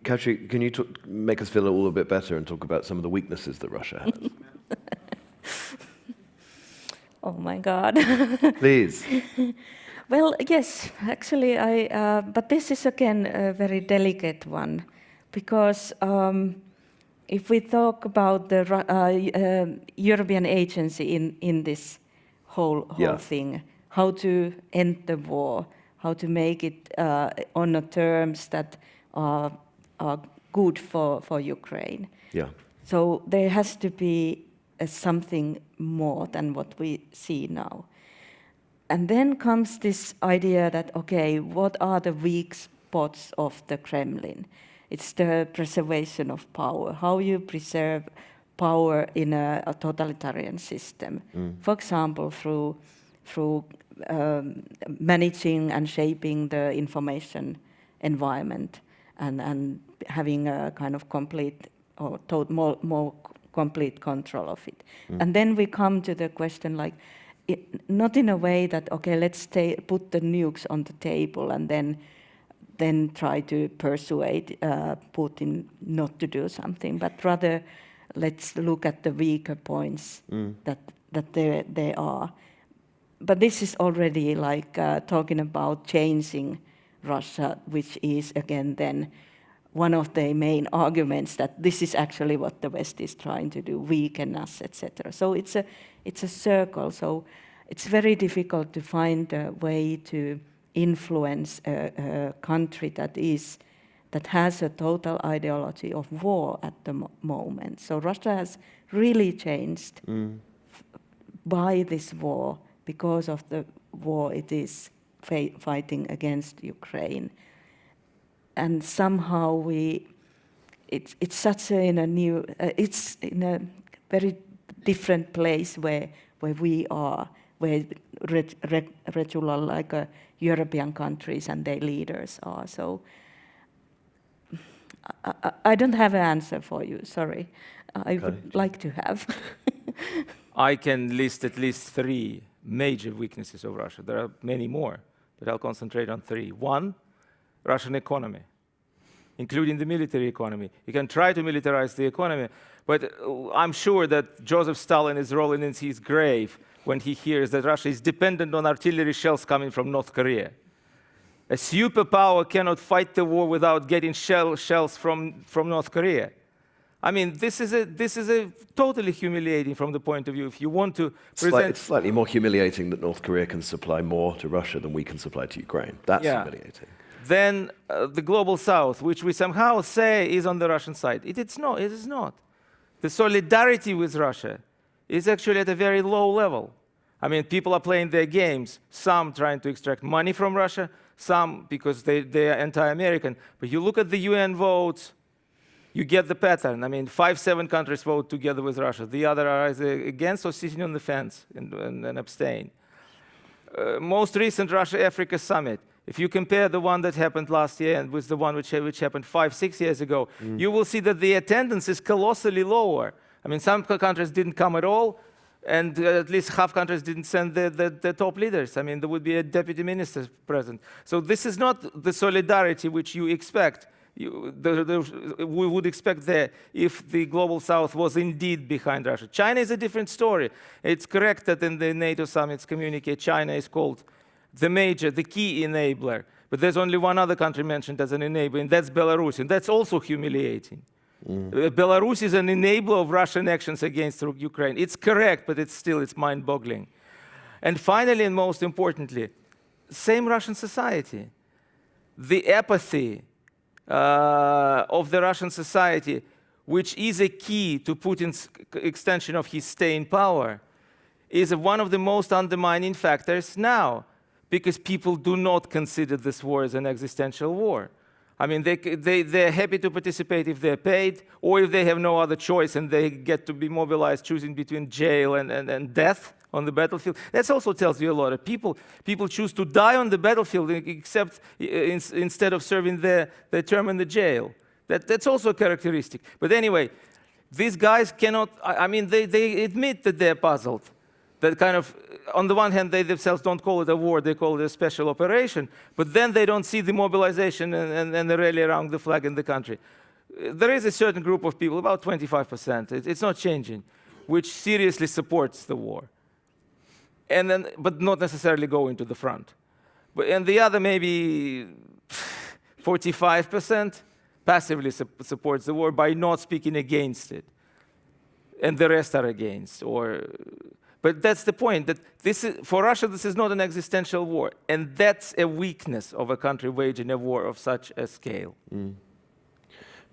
Katri, can you make us feel all a bit better and talk about some of the weaknesses that Russia has? Oh my God. Please. Well, yes, actually, but this is again a very delicate one, because if we talk about the European agency in this whole thing, how to end the war, how to make it on the terms that are good for Ukraine. Yeah. So there has to be something more than what we see now. And then comes this idea that, okay, what are the weak spots of the Kremlin? It's the preservation of power, how you preserve power in a totalitarian system. For example, through managing and shaping the information environment and having a kind of complete or more complete control of it. And then we come to the question like, not in a way that, okay, let's put the nukes on the table and then try to persuade Putin not to do something, but rather let's look at the weaker points that there are. But this is already like talking about changing Russia, which is again then one of the main arguments that this is actually what the West is trying to do, weaken us, etc. So it's a circle. So it's very difficult to find a way to influence a country that has a total ideology of war at the moment. So Russia has really changed by this war, because of the war it is fighting against Ukraine. And somehow it's such in a new, it's in a very different place where we are, where regular like European countries and their leaders are. So I don't have an answer for you, sorry. I would like to have. I can list at least 3 major weaknesses of Russia. There are many more, but I'll concentrate on 3. 1, Russian economy, including the military economy. You can try to militarize the economy, but I'm sure that Joseph Stalin is rolling in his grave when he hears that Russia is dependent on artillery shells coming from North Korea. A superpower cannot fight the war without getting shells from North Korea. I mean, this is a totally humiliating from the point of view. If you want to present... It's slightly more humiliating that North Korea can supply more to Russia than we can supply to Ukraine. That's humiliating. Then the global south, which we somehow say is on the Russian side. It is not. The solidarity with Russia is actually at a very low level. I mean, people are playing their games, some trying to extract money from Russia, some because they are anti-American. But you look at the UN votes, you get the pattern. I mean, 5-7 countries vote together with Russia. The other are either against or sitting on the fence and abstain. Most recent Russia-Africa summit, if you compare the one that happened last year and with the one which happened 5-6 years ago, you will see that the attendance is colossally lower. I mean, some countries didn't come at all, and at least half countries didn't send the top leaders. I mean, there would be a deputy minister present. So this is not the solidarity which you expect. we would expect there if the global south was indeed behind Russia. China is a different story. It's correct that in the NATO summit's communique, China is called the key enabler. But there's only one other country mentioned as an enabler, and that's Belarus, and that's also humiliating. Belarus is an enabler of Russian actions against Ukraine. It's correct, but it's mind-boggling. And finally, and most importantly, same Russian society. The apathy of the Russian society, which is a key to Putin's extension of his stay in power, is one of the most undermining factors now, because people do not consider this war as an existential war. I mean, they're happy to participate if they're paid, or if they have no other choice and they get to be mobilized, choosing between jail and death on the battlefield. That also tells you a lot of people choose to die on the battlefield except instead of serving their term in the jail. That's also a characteristic. But anyway, these guys cannot, I mean, they admit that they're puzzled. That kind of, on the one hand, they themselves don't call it a war, they call it a special operation, but then they don't see the mobilization and the rally around the flag in the country. There is a certain group of people, about 25%, it's not changing, which seriously supports the war. And then, but not necessarily going to the front. And the other maybe 45% passively supports the war by not speaking against it. And the rest are against. But that's the point, that for Russia, this is not an existential war. And that's a weakness of a country waging a war of such a scale.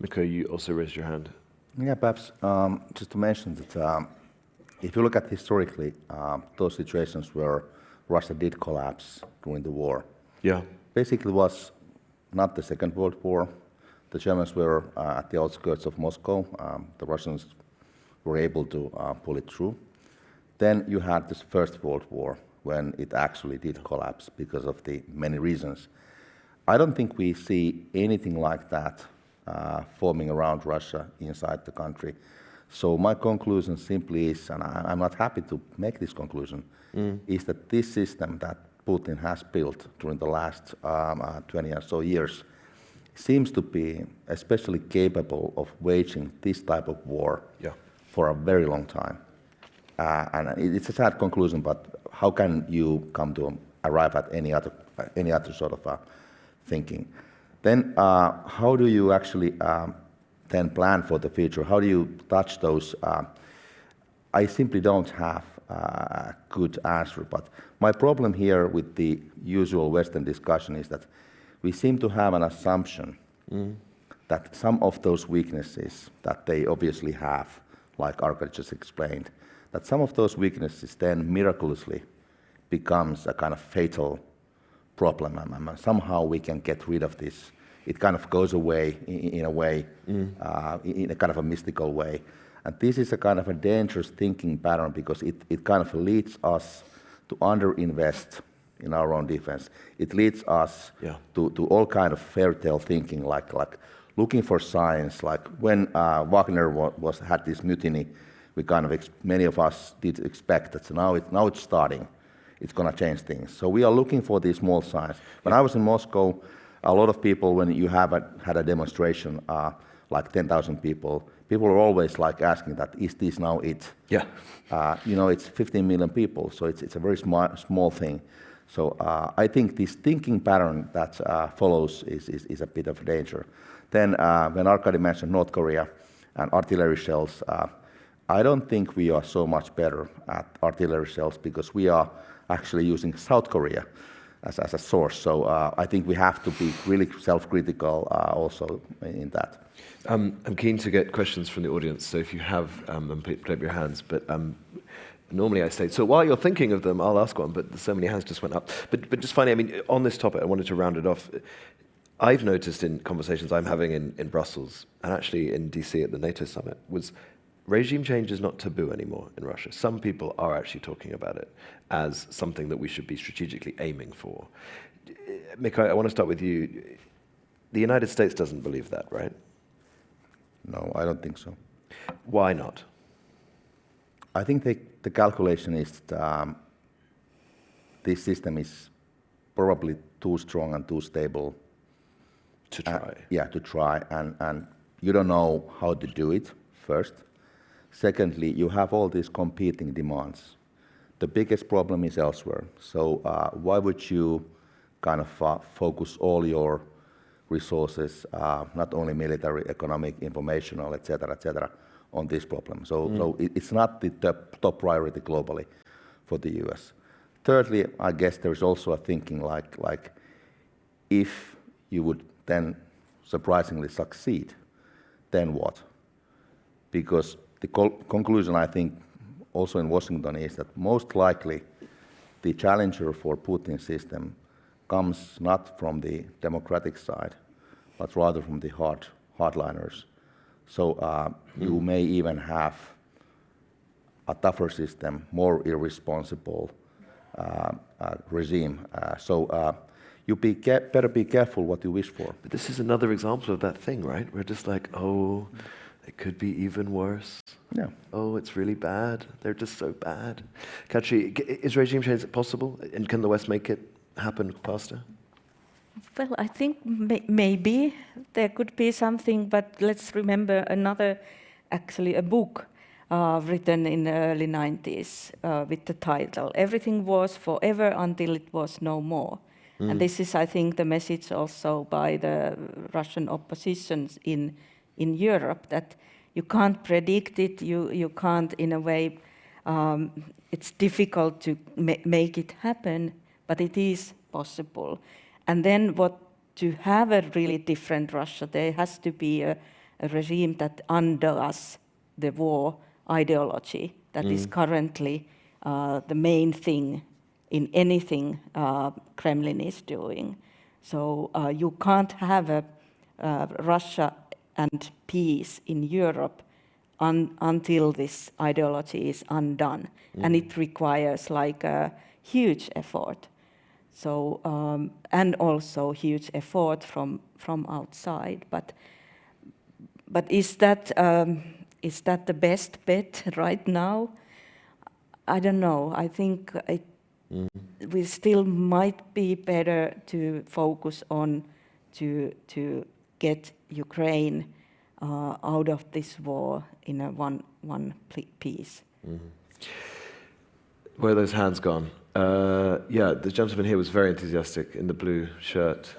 Mikko, you also raised your hand. Yeah, perhaps just to mention that if you look at historically, those situations where Russia did collapse during the war, basically was not the Second World War. The Germans were at the outskirts of Moscow. The Russians were able to pull it through. Then you had this First World War, when it actually did collapse because of the many reasons. I don't think we see anything like that forming around Russia inside the country. So my conclusion simply is, and I'm not happy to make this conclusion, is that this system that Putin has built during the last 20 or so years seems to be especially capable of waging this type of war for a very long time. And it's a sad conclusion, but how can you come to arrive at any other sort of thinking? Then how do you actually then plan for the future? How do you touch those? I simply don't have a good answer, but my problem here with the usual Western discussion is that we seem to have an assumption that some of those weaknesses that they obviously have, like Arkady just explained, that some of those weaknesses then miraculously becomes a kind of fatal problem, and somehow we can get rid of this. It kind of goes away in a way, in a kind of a mystical way. And this is a kind of a dangerous thinking pattern because it kind of leads us to underinvest in our own defense. It leads us to all kind of fairy tale thinking, like looking for signs, like when Wagner had this mutiny, we kind of many of us did expect that now it's starting, it's going to change things. So we are looking for these small signs. When I was in Moscow, a lot of people, when you had a demonstration, like 10,000 people were always like asking that, is this now it? Yeah. It's 15 million people, so it's a very small thing. So I think this thinking pattern that follows is a bit of a danger. Then when Arkady mentioned North Korea and artillery shells, I don't think we are so much better at artillery shells because we are actually using South Korea as a source. So I think we have to be really self-critical also in that. I'm keen to get questions from the audience, so if you have them, put up your hands. But normally I say, so while you're thinking of them, I'll ask one, but so many hands just went up. But just finally, I mean, on this topic, I wanted to round it off. I've noticed in conversations I'm having in Brussels, and actually in DC at the NATO summit, was regime change is not taboo anymore in Russia. Some people are actually talking about it as something that we should be strategically aiming for. Mikko, I want to start with you. The United States doesn't believe that, right? No, I don't think so. Why not? I think the calculation is that this system is probably too strong and too stable To try. To try, and you don't know how to do it, first. Secondly, you have all these competing demands. The biggest problem is elsewhere. So why would you kind of focus all your resources, not only military, economic, informational, etc., on this problem? So it's not the top priority globally for the US. Thirdly, I guess there's also a thinking like if you would then surprisingly succeed, then what? Because the conclusion, I think, also in Washington is that most likely the challenger for Putin's system comes not from the democratic side, but rather from the hardliners. So you may even have a tougher system, more irresponsible regime. So you better be careful what you wish for. But this is another example of that thing, right? We're just like, oh, it could be even worse. Yeah. Oh, it's really bad. They're just so bad. Katri, is regime change possible? And can the West make it happen faster? Well, I think maybe there could be something, but let's remember actually a book written in the early 90s with the title, Everything Was Forever Until It Was No More. And this is, I think, the message also by the Russian oppositions in Europe, that you can't predict it, you can't, in a way, it's difficult to make it happen, but it is possible. And then to have a really different Russia, there has to be a regime that undoes the war ideology that is currently the main thing in anything Kremlin is doing. So you can't have a Russia and peace in Europe until this ideology is undone. And it requires like a huge effort. So, and also huge effort from outside. But is that the best bet right now? I don't know. I think we still might be better to focus on to get Ukraine out of this war in a one piece. Where are those hands gone? Yeah, the gentleman here was very enthusiastic in the blue shirt.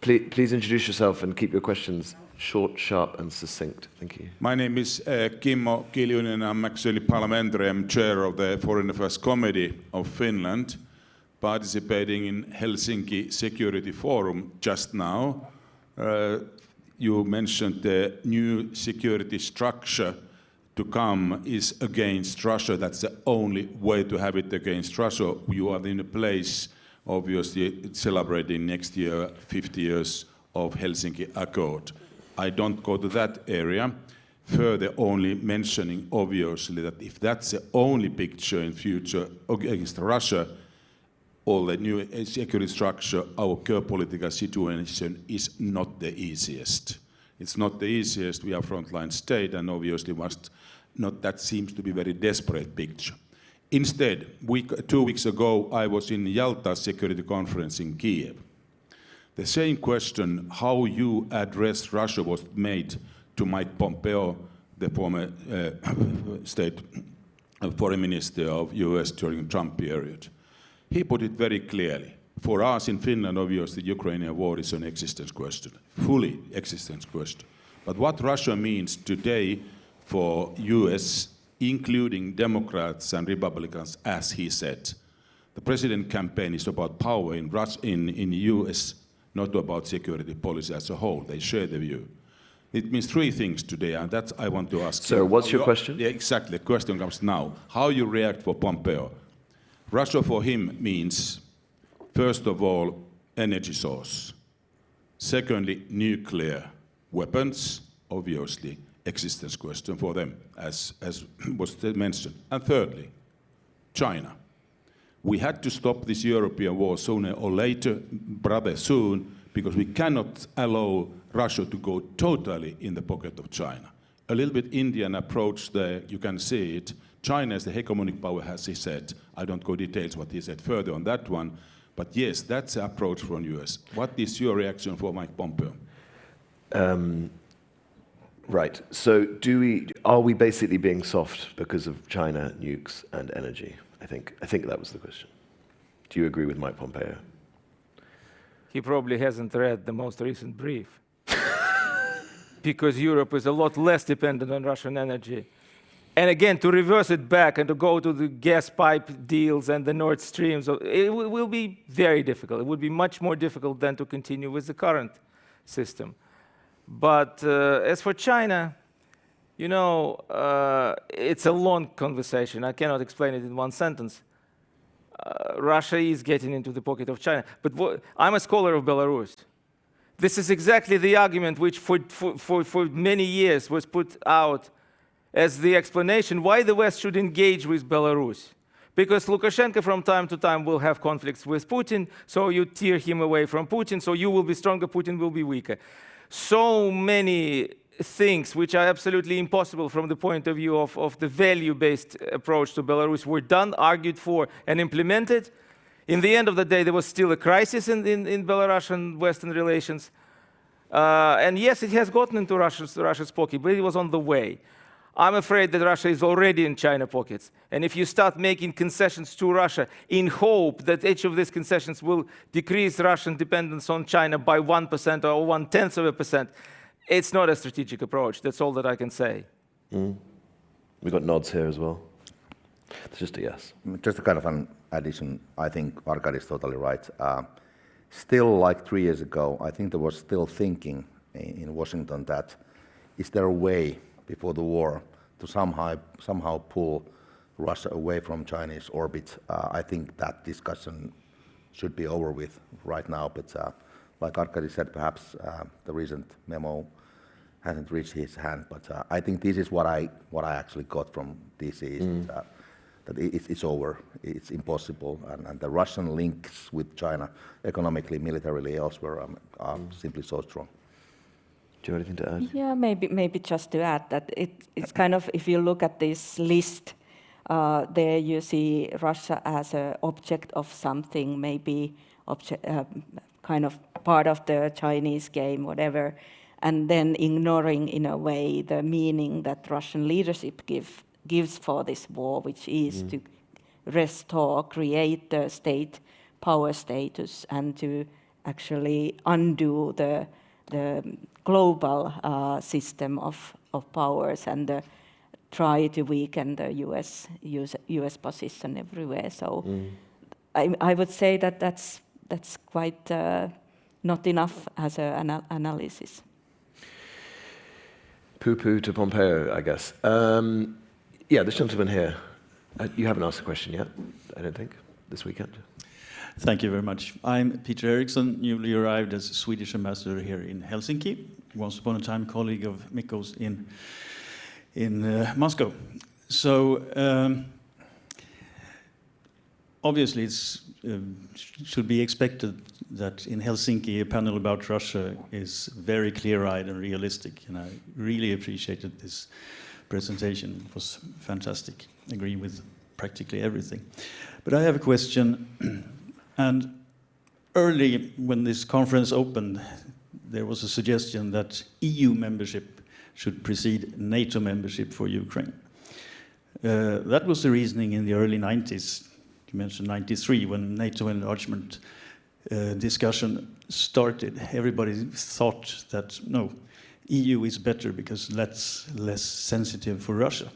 Please introduce yourself and keep your questions short, sharp, and succinct. Thank you. My name is Kimmo Kiljunen. I'm actually parliamentary. I'm chair of the Foreign Affairs Committee of Finland, participating in Helsinki Security Forum just now. You mentioned the new security structure to come is against Russia. That's the only way to have it against Russia. You are in a place, obviously, celebrating next year 50 years of Helsinki Accord. I don't go to that area. Further, only mentioning, obviously, that if that's the only picture in future against Russia, all the new security structure, our geopolitical situation is not the easiest. It's not the easiest. We are frontline state, and obviously that seems to be a very desperate picture. Instead, 2 weeks ago, I was in Yalta Security Conference in Kiev. The same question, how you address Russia, was made to Mike Pompeo, the former state foreign minister of US during the Trump period. He put it very clearly. For us in Finland, obviously, the Ukrainian war is an existence question, fully existence question. But what Russia means today for US, including Democrats and Republicans, as he said, the president campaign is about power in US, not about security policy as a whole. They share the view. It means three things today, and that's I want to ask. Sir, what's your question? Yeah, exactly. The question comes now. How you react for Pompeo? Russia for him means, first of all, energy source. Secondly, nuclear weapons, obviously, existence question for them, as was mentioned. And thirdly, China. We had to stop this European war sooner or later, rather soon, because we cannot allow Russia to go totally in the pocket of China. A little bit Indian approach there, you can see it. China as the hegemonic power, as he said. I don't go details what he said further on that one, But yes, that's the approach from US. What is your reaction for Mike Pompeo? Right. So are we basically being soft because of China, nukes, and energy? I think that was the question. Do you agree with Mike Pompeo? He probably hasn't read the most recent brief. Because Europe is a lot less dependent on Russian energy. And again, to reverse it back and to go to the gas pipe deals and the Nord Streams, it will be very difficult. It would be much more difficult than to continue with the current system. But as for China, you know, it's a long conversation. I cannot explain it in one sentence. Russia is getting into the pocket of China. But I'm a scholar of Belarus. This is exactly the argument which for many years was put out as the explanation why the West should engage with Belarus. Because Lukashenko from time to time will have conflicts with Putin, so you tear him away from Putin, so you will be stronger, Putin will be weaker. So many things which are absolutely impossible from the point of view of the value-based approach to Belarus were done, argued for, and implemented. In the end of the day, there was still a crisis in Belarusian-Western relations. And yes, it has gotten into Russia's pocket, but it was on the way. I'm afraid that Russia is already in China pockets. And if you start making concessions to Russia in hope that each of these concessions will decrease Russian dependence on China by 1% or 0.1%, it's not a strategic approach. That's all that I can say. We got nods here as well. It's just a yes. Just a kind of an addition, I think Arkady is totally right. Still, like 3 years ago, I think there was still thinking in Washington that is there a way before the war to somehow pull Russia away from Chinese orbit. I think that discussion should be over with right now, but like Arkady said, perhaps the recent memo hasn't reached his hand, but I think this is what I actually got from DC, that it's over, it's impossible, and the Russian links with China economically, militarily, elsewhere are simply so strong. Do you have anything to add? Yeah, maybe just to add that it's kind of, if you look at this list, there you see Russia as an object of something, maybe kind of part of the Chinese game, whatever, and then ignoring in a way the meaning that Russian leadership gives for this war, which is to restore, create the state power status and to actually undo the global system of powers and try to weaken the US position everywhere. So I would say that that's quite not enough as an analysis. Poo-poo to Pompeo, I guess. Yeah, this gentleman here. You haven't asked a question yet, I don't think, this weekend. Thank you very much. I'm Peter Eriksson, newly arrived as Swedish ambassador here in Helsinki. Once upon a time, colleague of Mikko's in Moscow. So obviously, it should be expected that in Helsinki, a panel about Russia is very clear-eyed and realistic, and I really appreciated this presentation. It was fantastic. I agree with practically everything. But I have a question. And early, when this conference opened, there was a suggestion that EU membership should precede NATO membership for Ukraine. That was the reasoning in the early 90s. You mentioned 93, when NATO enlargement discussion started. Everybody thought that, no, EU is better because that's less sensitive for Russia.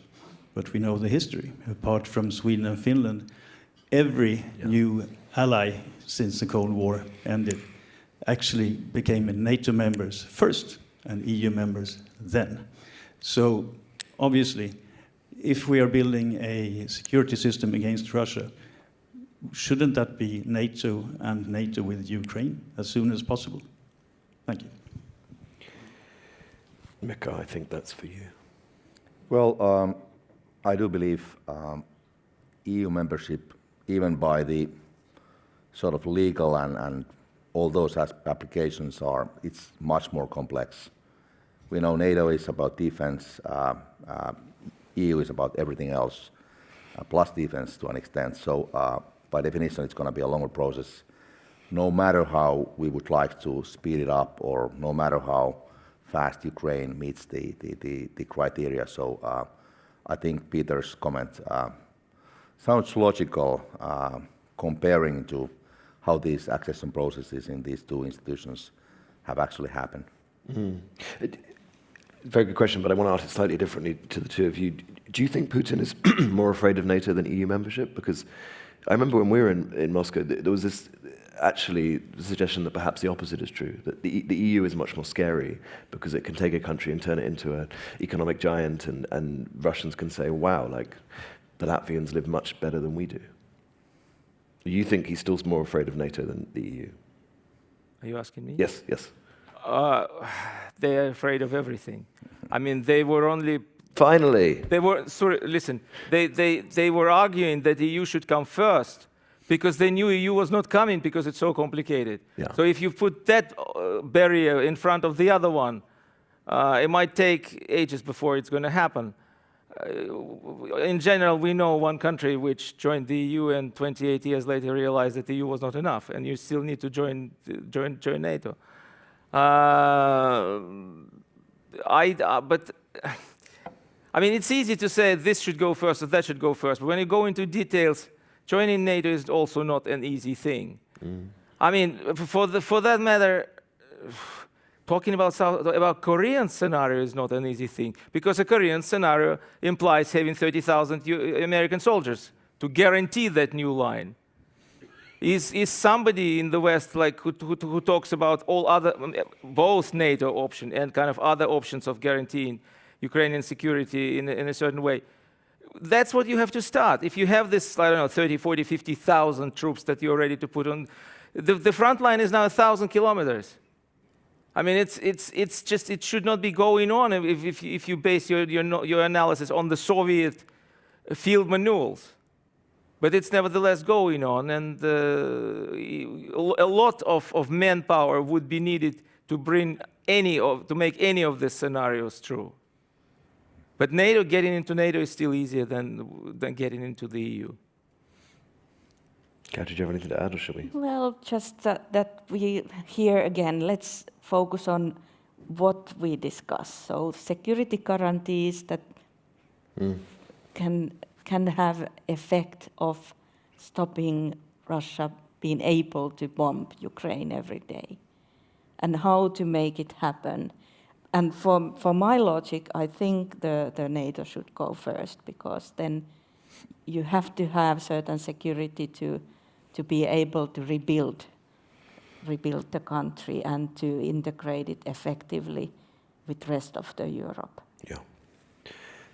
But we know the history. Apart from Sweden and Finland, every new ally since the Cold War ended actually became NATO members first and EU members then. So obviously, if we are building a security system against Russia, shouldn't that be NATO and NATO with Ukraine as soon as possible? Thank you. Mikko, I think that's for you. Well, I do believe EU membership, even by the sort of legal and all those applications it's much more complex. We know NATO is about defense, EU is about everything else, plus defense to an extent. So by definition, it's going to be a longer process. no matter how we would like to speed it up, or no matter how fast Ukraine meets the criteria. So I think Peter's comment sounds logical, comparing to how these accession processes in these two institutions have actually happened. Very good question, but I want to ask it slightly differently to the two of you. Do you think Putin is more afraid of NATO than EU membership? Because I remember when we were in Moscow, there was this actually suggestion that perhaps the opposite is true, that the EU is much more scary because it can take a country and turn it into an economic giant, and Russians can say, wow, like the Latvians live much better than we do. Do you think he's still more afraid of NATO than the EU? Are you asking me? Yes, yes. They are afraid of everything. I mean, they were only... Finally! They were, sorry, listen, they were arguing that the EU should come first because they knew EU was not coming because it's so complicated. Yeah. So if you put that barrier in front of the other one, it might take ages before it's going to happen. In general, we know one country which joined the EU and 28 years later realized that the EU was not enough, and you still need to join NATO. But I mean, it's easy to say this should go first or that should go first, but when you go into details, joining NATO is also not an easy thing. I mean, for that matter, talking about Korean scenario is not an easy thing, because a Korean scenario implies having 30,000 American soldiers to guarantee that new line. Is somebody in the West like who talks about all other, both NATO option and kind of other options of guaranteeing Ukrainian security in a certain way? That's what you have to start. If you have this, I don't know, 30, 40, 50,000 troops that you're ready to put on, the front line is now 1,000 kilometers. I mean, it's just, it should not be going on if you base your analysis on the Soviet field manuals. But it's nevertheless going on, and a lot of manpower would be needed to make any of these scenarios true. But NATO, getting into NATO is still easier than getting into the EU. Katri, do you have anything to add, or should we? Well, just that we here again, let's focus on what we discuss. So security guarantees that can have effect of stopping Russia being able to bomb Ukraine every day, and how to make it happen. And for my logic, I think the NATO should go first, because then you have to have certain security to be able to rebuild the country and to integrate it effectively with the rest of the Europe. Yeah.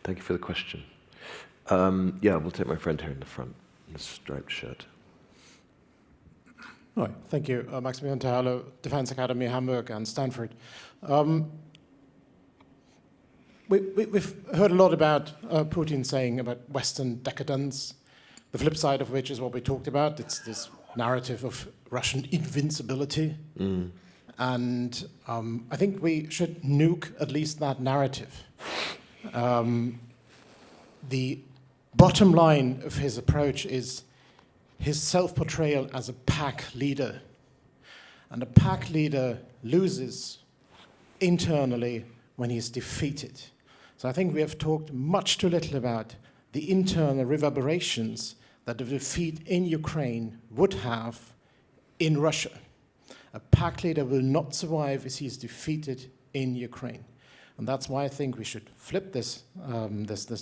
Thank you for the question. Yeah, we'll take my friend here in the front, in the striped shirt. Hi, thank you. Maximilian Tahalo, Defense Academy, Hamburg and Stanford. We've heard a lot about Putin saying about Western decadence, the flip side of which is what we talked about. It's this narrative of Russian invincibility. And I think we should nuke at least that narrative. The bottom line of his approach is his self-portrayal as a pack leader. And a pack leader loses internally when he's defeated. So I think we have talked much too little about the internal reverberations that a defeat in Ukraine would have in Russia. A pack leader will not survive if he's defeated in Ukraine. And that's why I think we should flip this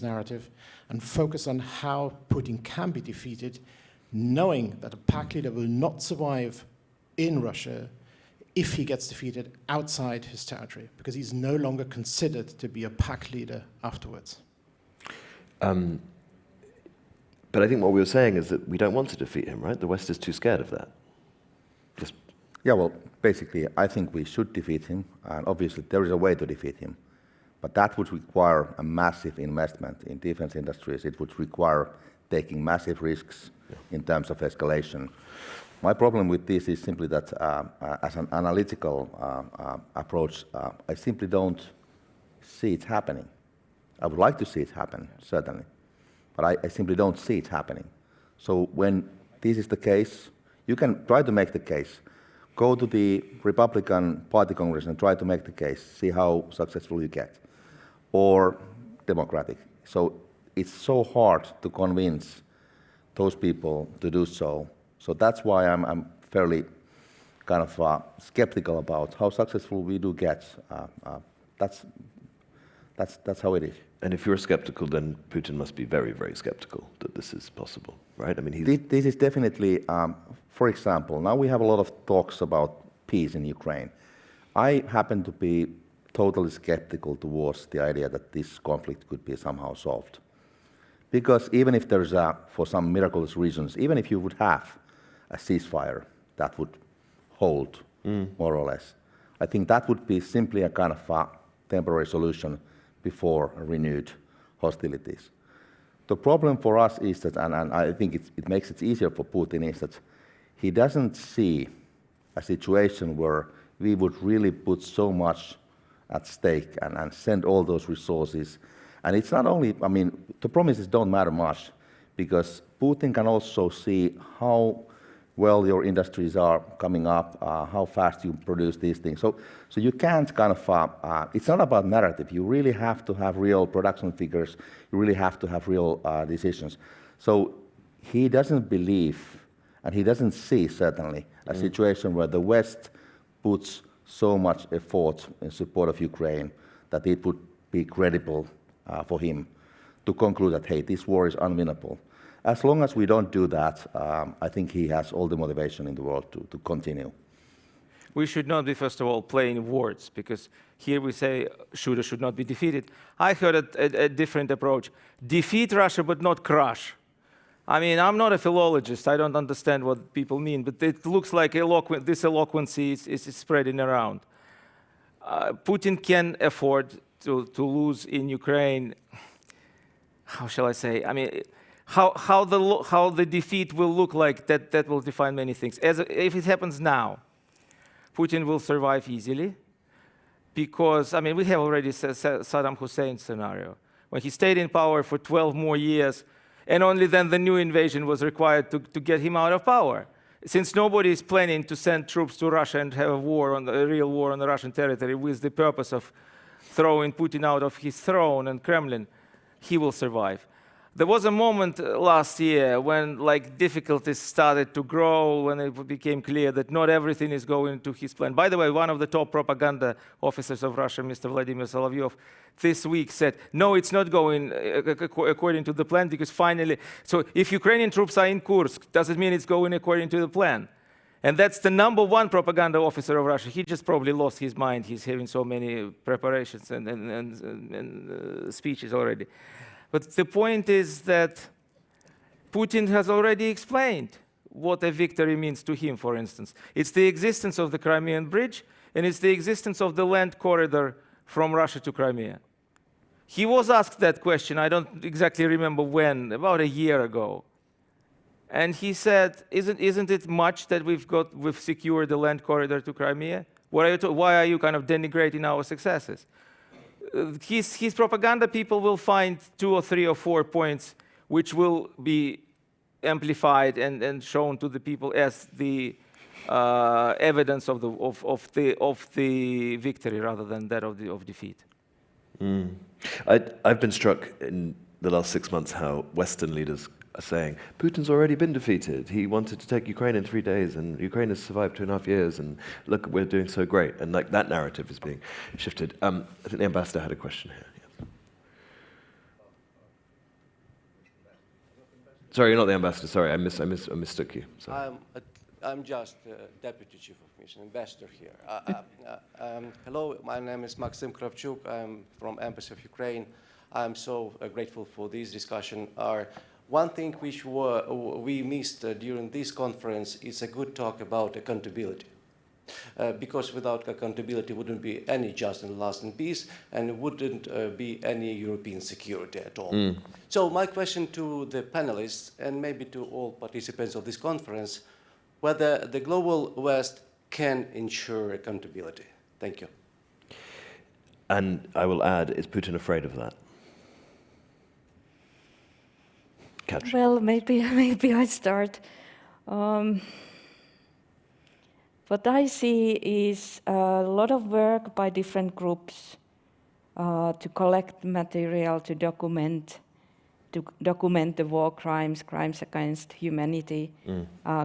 narrative and focus on how Putin can be defeated, knowing that a pack leader will not survive in Russia if he gets defeated outside his territory, because he's no longer considered to be a pack leader afterwards. But I think what we were saying is that we don't want to defeat him, right? The West is too scared of that. Just Yeah, well, basically, I think we should defeat him, and obviously there is a way to defeat him. But that would require a massive investment in defense industries. It would require taking massive risks in terms of escalation. My problem with this is simply that as an analytical approach, I simply don't see it happening. I would like to see it happen, certainly, but I simply don't see it happening. So when this is the case, You can try to make the case. Go to the Republican Party Congress and try to make the case, see how successful you get. Or Democratic. So it's so hard to convince those people to do so. So that's why I'm fairly kind of skeptical about how successful we do get. That's how it is. And if you're skeptical, then Putin must be very, very skeptical that this is possible, right? I mean, This is definitely, for example, now we have a lot of talks about peace in Ukraine. I happen to be totally skeptical towards the idea that this conflict could be somehow solved. Because even if there's for some miraculous reasons, even if you would have a ceasefire that would hold, more or less, I think that would be simply a kind of a temporary solution before renewed hostilities. The problem for us is that, and I think it makes it easier for Putin, is that he doesn't see a situation where we would really put so much at stake and send all those resources. And it's not only, I mean, the promises don't matter much, because Putin can also see how well your industries are coming up, how fast you produce these things. So you can't kind of, it's not about narrative. You really have to have real production figures. You really have to have real decisions. So he doesn't believe, and he doesn't see, certainly, a situation where the West puts so much effort in support of Ukraine that it would be credible for him to conclude that, hey, this war is unwinnable. As long as we don't do that, I think he has all the motivation in the world to continue. We should not be, first of all, playing words, because here we say should or should not be defeated. I heard a different approach. Defeat Russia, but not crush. I mean, I'm not a philologist. I don't understand what people mean, but it looks like this eloquency is spreading around. Putin can afford to lose in Ukraine. How shall I say? I mean, how the defeat will look like, that will define many things. If it happens now, Putin will survive easily, because, I mean, we have already Saddam Hussein's scenario, when he stayed in power for 12 more years, and only then the new invasion was required to get him out of power. Since nobody is planning to send troops to Russia and have a real war on the Russian territory with the purpose of throwing Putin out of his throne and Kremlin, he will survive. There was a moment last year when difficulties started to grow, when it became clear that not everything is going to his plan. By the way, one of the top propaganda officers of Russia, Mr. Vladimir Solovyov, this week said, no, it's not going according to the plan, because finally, so if Ukrainian troops are in Kursk, does it mean it's going according to the plan? And that's the #1 propaganda officer of Russia. He just probably lost his mind. He's having so many preparations and speeches already. But the point is that Putin has already explained what a victory means to him, for instance. It's the existence of the Crimean Bridge, and it's the existence of the land corridor from Russia to Crimea. He was asked that question, I don't exactly remember when, about a year ago. And he said, isn't it much that we've secured the land corridor to Crimea? Why are you kind of denigrating our successes? His propaganda people will find 2 or 3 or 4 points which will be amplified and shown to the people as the evidence of the victory rather than that of defeat. I've been struck in the last 6 months how Western leaders are saying, Putin's already been defeated. He wanted to take Ukraine in 3 days, and Ukraine has survived 2.5 years, and look, we're doing so great. And that narrative is being shifted. I think the ambassador had a question here. Yes. Sorry, you're not the ambassador. Sorry, I mistook you. Sorry. I'm just deputy chief of mission, ambassador here. Hello, my name is Maxim Kravchuk. I'm from Embassy of Ukraine. I'm so grateful for this discussion. One thing which we missed during this conference is a good talk about accountability. Because without accountability wouldn't be any just and lasting peace, and wouldn't be any European security at all. So my question to the panelists, and maybe to all participants of this conference, whether the global West can ensure accountability. Thank you. And I will add, is Putin afraid of that? Katri. Well, maybe I start. What I see is a lot of work by different groups to collect material, to document the war crimes against humanity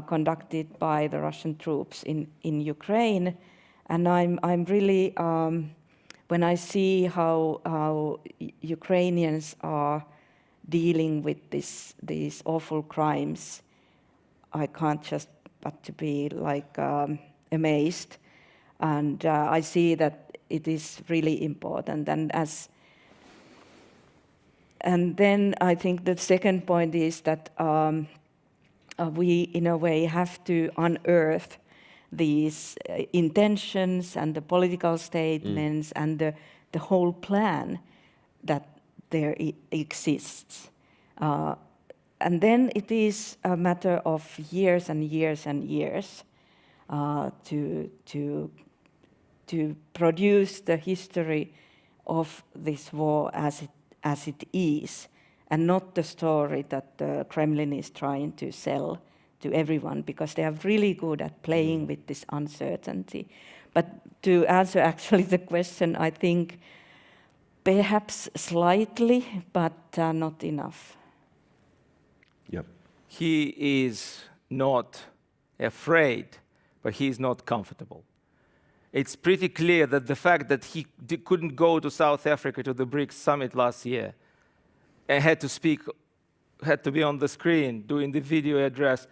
conducted by the Russian troops in Ukraine. And I'm really, when I see how Ukrainians are dealing with these awful crimes, I can't just but to be like amazed. And I see that it is really important. And then I think the second point is that we, in a way, have to unearth these intentions and the political statements and the whole plan that there exists. And then it is a matter of years and years and years to produce the history of this war as it is, and not the story that the Kremlin is trying to sell to everyone, because they are really good at playing with this uncertainty. But to answer actually the question, I think perhaps slightly, but not enough. Yep. He is not afraid, but he is not comfortable. It's pretty clear that the fact that he couldn't go to South Africa to the BRICS summit last year and had to speak, had to be on the screen doing the video address,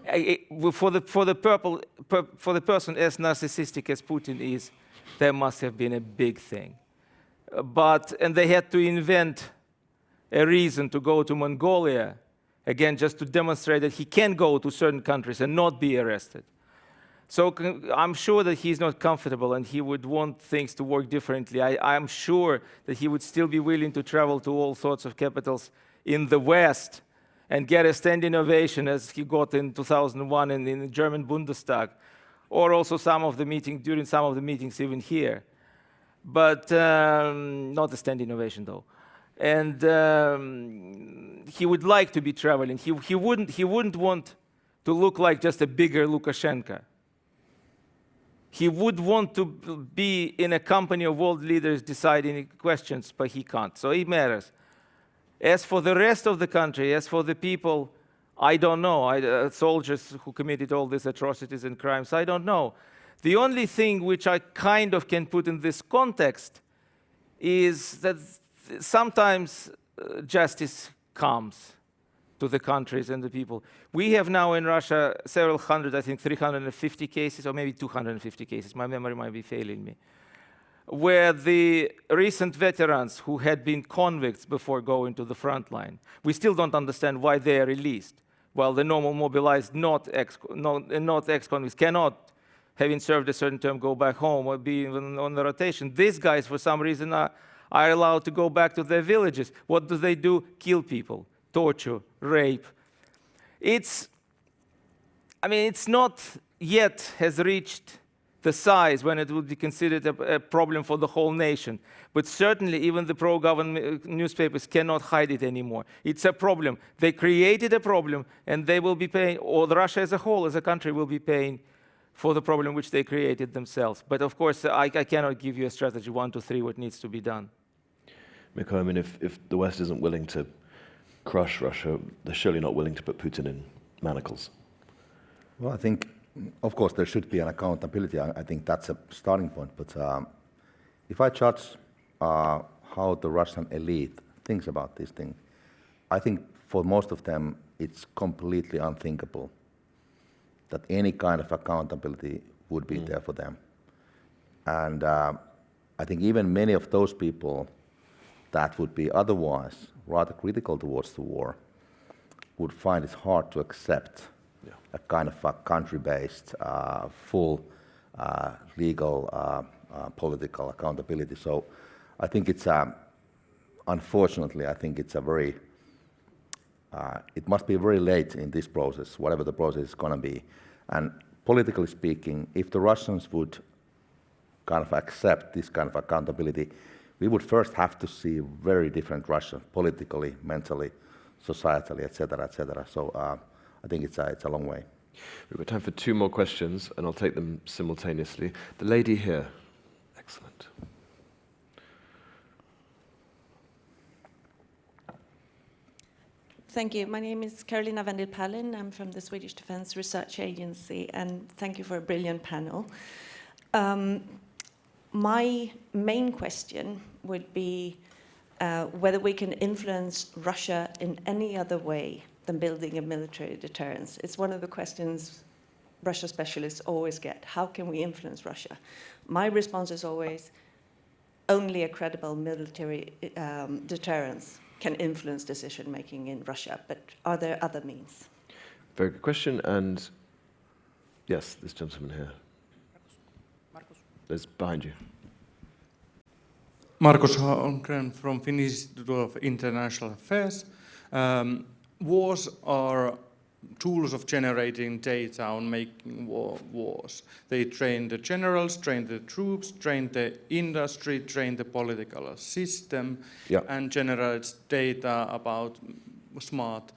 for the person as narcissistic as Putin is, there must have been a big thing. And they had to invent a reason to go to Mongolia, again, just to demonstrate that he can go to certain countries and not be arrested. So I'm sure that he's not comfortable and he would want things to work differently. I'm sure that he would still be willing to travel to all sorts of capitals in the West and get a standing ovation as he got in 2001 in the German Bundestag, or also during some of the meetings even here. But not a standing ovation though. And he would like to be traveling. He wouldn't want to look like just a bigger Lukashenko. He would want to be in a company of world leaders deciding questions, but he can't. So it matters. As for the rest of the country, as for the people, I don't know. Soldiers who committed all these atrocities and crimes, I don't know. The only thing which I kind of can put in this context is that sometimes justice comes to the countries and the people. We have now in Russia several hundred, I think 350 cases, or maybe 250 cases, my memory might be failing me, where the recent veterans who had been convicts before going to the front line, we still don't understand why they are released, while the normal mobilized not ex-convicts cannot, having served a certain term, go back home or be on the rotation. These guys, for some reason, are allowed to go back to their villages. What do? Kill people, torture, rape. It's not yet has reached the size when it would be considered a problem for the whole nation. But certainly even the pro-government newspapers cannot hide it anymore. It's a problem. They created a problem and they will be paying, or Russia as a whole, as a country, will be paying for the problem which they created themselves. But of course, I cannot give you a strategy 1, 2, 3, what needs to be done. Mikko, I mean, if the West isn't willing to crush Russia, they're surely not willing to put Putin in manacles. Well, I think, of course, there should be an accountability. I think that's a starting point. But if I judge how the Russian elite thinks about this thing, I think for most of them, it's completely unthinkable that any kind of accountability would be there for them. And I think even many of those people that would be otherwise rather critical towards the war would find it hard to accept a kind of a country-based, full legal, political accountability. So I think it's, unfortunately, I think it's a very, it must be very late in this process, whatever the process is going to be. And politically speaking, if the Russians would kind of accept this kind of accountability, we would first have to see very different Russia, politically, mentally, societally, etc., etc. So I think it's a long way. We've got time for 2 more questions, and I'll take them simultaneously. The lady here. Excellent. Thank you. My name is Carolina Vendel-Pallin. I'm from the Swedish Defence Research Agency, and thank you for a brilliant panel. My main question would be whether we can influence Russia in any other way than building a military deterrence. It's one of the questions Russia specialists always get. How can we influence Russia? My response is always, only a credible military deterrence can influence decision-making in Russia, but are there other means? Very good question, and yes, this gentleman here. There's behind you. Markus Holmgren from Finnish Institute of International Affairs. Wars are tools of generating data on making wars. They train the generals, train the troops, train the industry, train the political system, and generates data about smart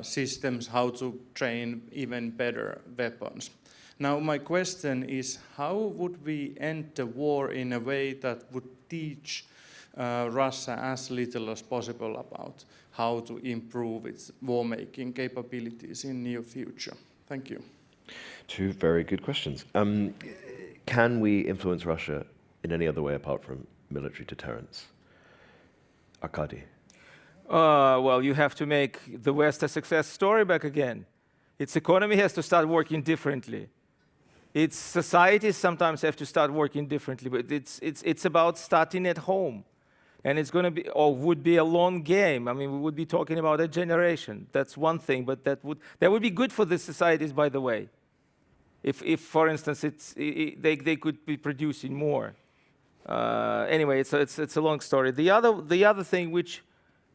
systems, how to train even better weapons. Now my question is, how would we end the war in a way that would teach Russia as little as possible about how to improve its war-making capabilities in near future? Thank you. 2 very good questions. Can we influence Russia in any other way apart from military deterrence? Arkady. Well, you have to make the West a success story back again. Its economy has to start working differently. Its societies sometimes have to start working differently, but it's about starting at home. And it's going to be, or would be, a long game. I mean, we would be talking about a generation. That's one thing, but that would be good for the societies, by the way. If for instance, they could be producing more. Anyway, it's a long story. The other thing which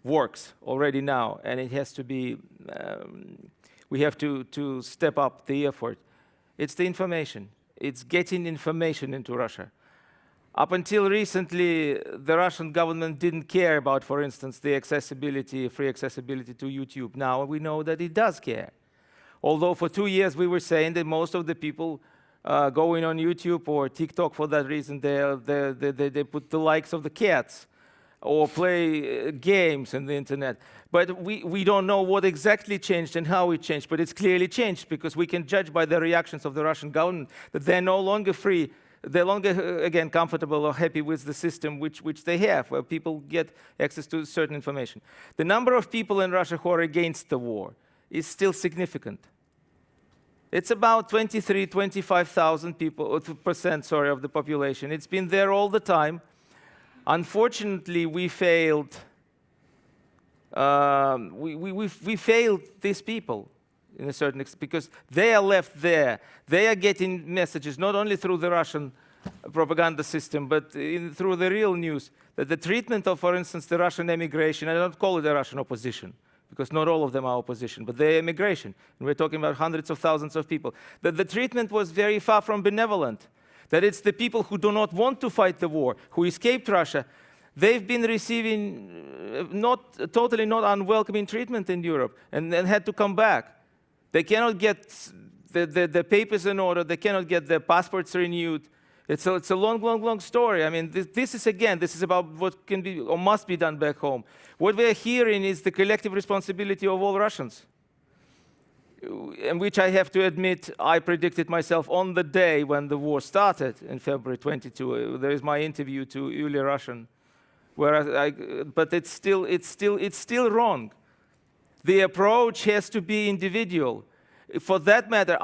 works already now, and it has to be, we have to step up the effort. It's the information. It's getting information into Russia. Up until recently, the Russian government didn't care about, for instance, the accessibility, free accessibility to YouTube. Now we know that it does care. Although for 2 years we were saying that most of the people going on YouTube or TikTok for that reason, they put the likes of the cats or play games on the internet. But we don't know what exactly changed and how it changed, but it's clearly changed because we can judge by the reactions of the Russian government that they're no longer free. They're longer, again, comfortable or happy with the system which they have, where people get access to certain information. The number of people in Russia who are against the war is still significant. It's about 25,000 people, or percent, sorry, of the population. It's been there all the time. Unfortunately, we failed. We failed these people in a certain extent because they are left there. They are getting messages not only through the Russian propaganda system, but through the real news, that the treatment of, for instance, the Russian emigration, I don't call it the Russian opposition, because not all of them are opposition, but the emigration, and we're talking about hundreds of thousands of people, that the treatment was very far from benevolent, that it's the people who do not want to fight the war, who escaped Russia. They've been receiving totally not unwelcoming treatment in Europe and had to come back. They cannot get the papers in order. They cannot get their passports renewed. It's a long story. I mean, this is about what can be or must be done back home. What we're hearing is the collective responsibility of all Russians, in which I have to admit I predicted myself on the day when the war started in February 22. There is my interview to Yulia Russian, where but it's still wrong. The approach has to be individual. For that matter,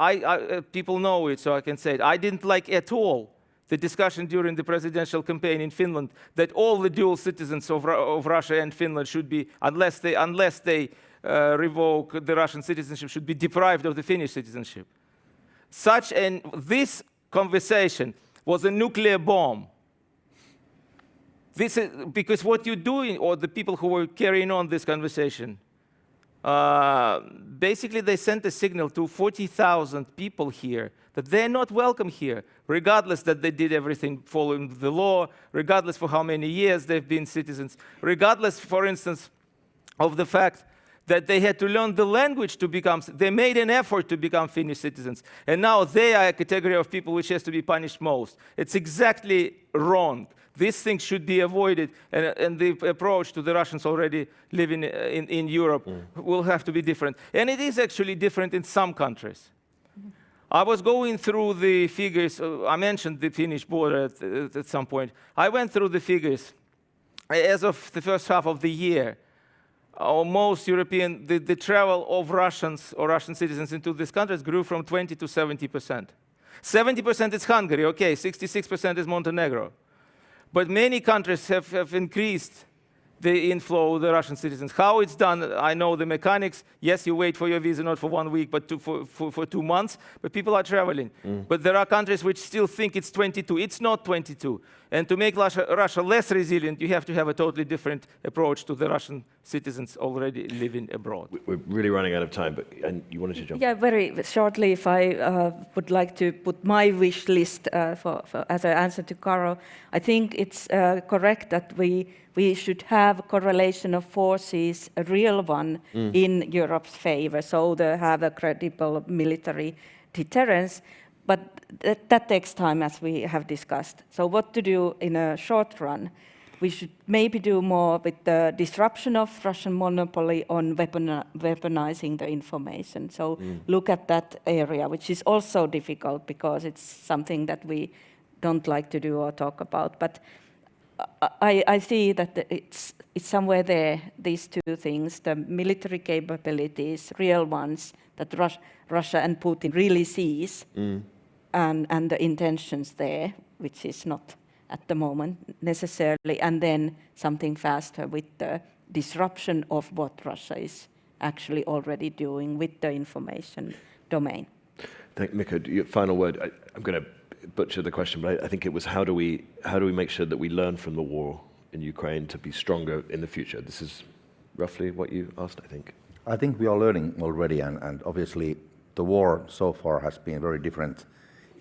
people know it, so I can say it. I didn't like at all the discussion during the presidential campaign in Finland that all the dual citizens of Russia and Finland should be, unless they revoke the Russian citizenship, should be deprived of the Finnish citizenship. This conversation was a nuclear bomb. This is because what you're doing, or the people who were carrying on this conversation, basically they sent a signal to 40,000 people here that they're not welcome here, regardless that they did everything following the law, regardless for how many years they've been citizens, regardless, for instance, of the fact that they had to learn the language to become, they made an effort to become Finnish citizens. And now they are a category of people which has to be punished most. It's exactly wrong. These things should be avoided, and the approach to the Russians already living in Europe will have to be different. And it is actually different in some countries. I was going through the figures. I mentioned the Finnish border at some point. I went through the figures. As of the first half of the year, most European, the travel of Russians or Russian citizens into these countries grew from 20 to 70%. 70% is Hungary, okay, 66% is Montenegro. But many countries have increased the inflow of the Russian citizens. How it's done, I know the mechanics. Yes, you wait for your visa not for 1 week, but for 2 months. But people are traveling. But there are countries which still think it's 22. It's not 22. And to make Russia less resilient, you have to have a totally different approach to the Russian citizens already living abroad. We're really running out of time, and you wanted to jump. Yeah, very shortly, if I would like to put my wish list as an answer to Karo, I think it's correct that we should have a correlation of forces, a real one, in Europe's favor, so they have a credible military deterrence. But that takes time, as we have discussed. So what to do in a short run? We should maybe do more with the disruption of Russian monopoly on weaponizing the information. So look at that area, which is also difficult because it's something that we don't like to do or talk about. But I see that it's somewhere there, these two things, the military capabilities, real ones, that Russia and Putin really sees, and the intentions there, which is not at the moment necessarily, and then something faster with the disruption of what Russia is actually already doing with the information domain. Thank Mikko. Your final word. I'm going to butcher the question, but I think it was how do we make sure that we learn from the war in Ukraine to be stronger in the future? This is roughly what you asked, I think. I think we are learning already, and obviously the war so far has been very different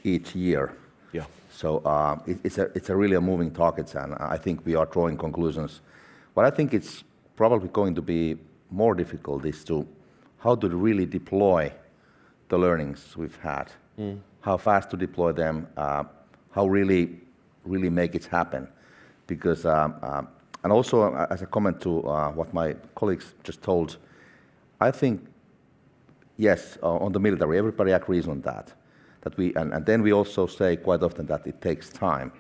each year. Yeah. So it's a really a moving target, and I think we are drawing conclusions. What I think it's probably going to be more difficult is to how to really deploy the learnings we've had, how fast to deploy them, how really make it happen. Because, and also as a comment to what my colleagues just told, I think, yes, on the military, everybody agrees on that. That we, and then we also say quite often that it takes time.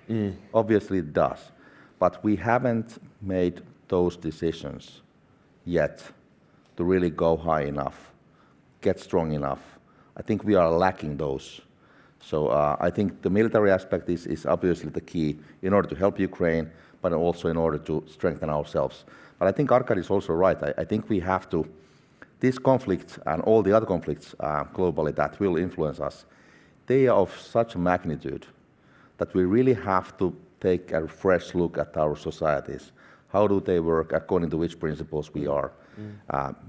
Obviously it does. But we haven't made those decisions yet to really go high enough, get strong enough. I think we are lacking those. So I think the military aspect is obviously the key in order to help Ukraine, but also in order to strengthen ourselves. But I think Arkady is also right. I think we have to, this conflict and all the other conflicts globally that will influence us, they are of such magnitude that we really have to take a fresh look at our societies. How do they work, according to which principles we are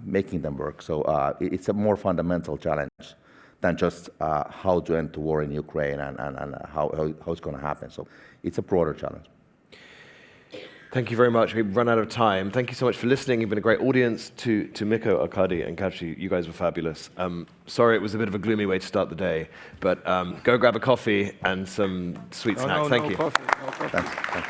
making them work? So it's a more fundamental challenge than just how to end the war in Ukraine and how it's going to happen. So it's a broader challenge. Thank you very much. We've run out of time. Thank you so much for listening. You've been a great audience. To Mikko, Arkady, and Katri, you guys were fabulous. Sorry it was a bit of a gloomy way to start the day, but go grab a coffee and some sweet snacks. Thank you. Coffee, no coffee. Thanks.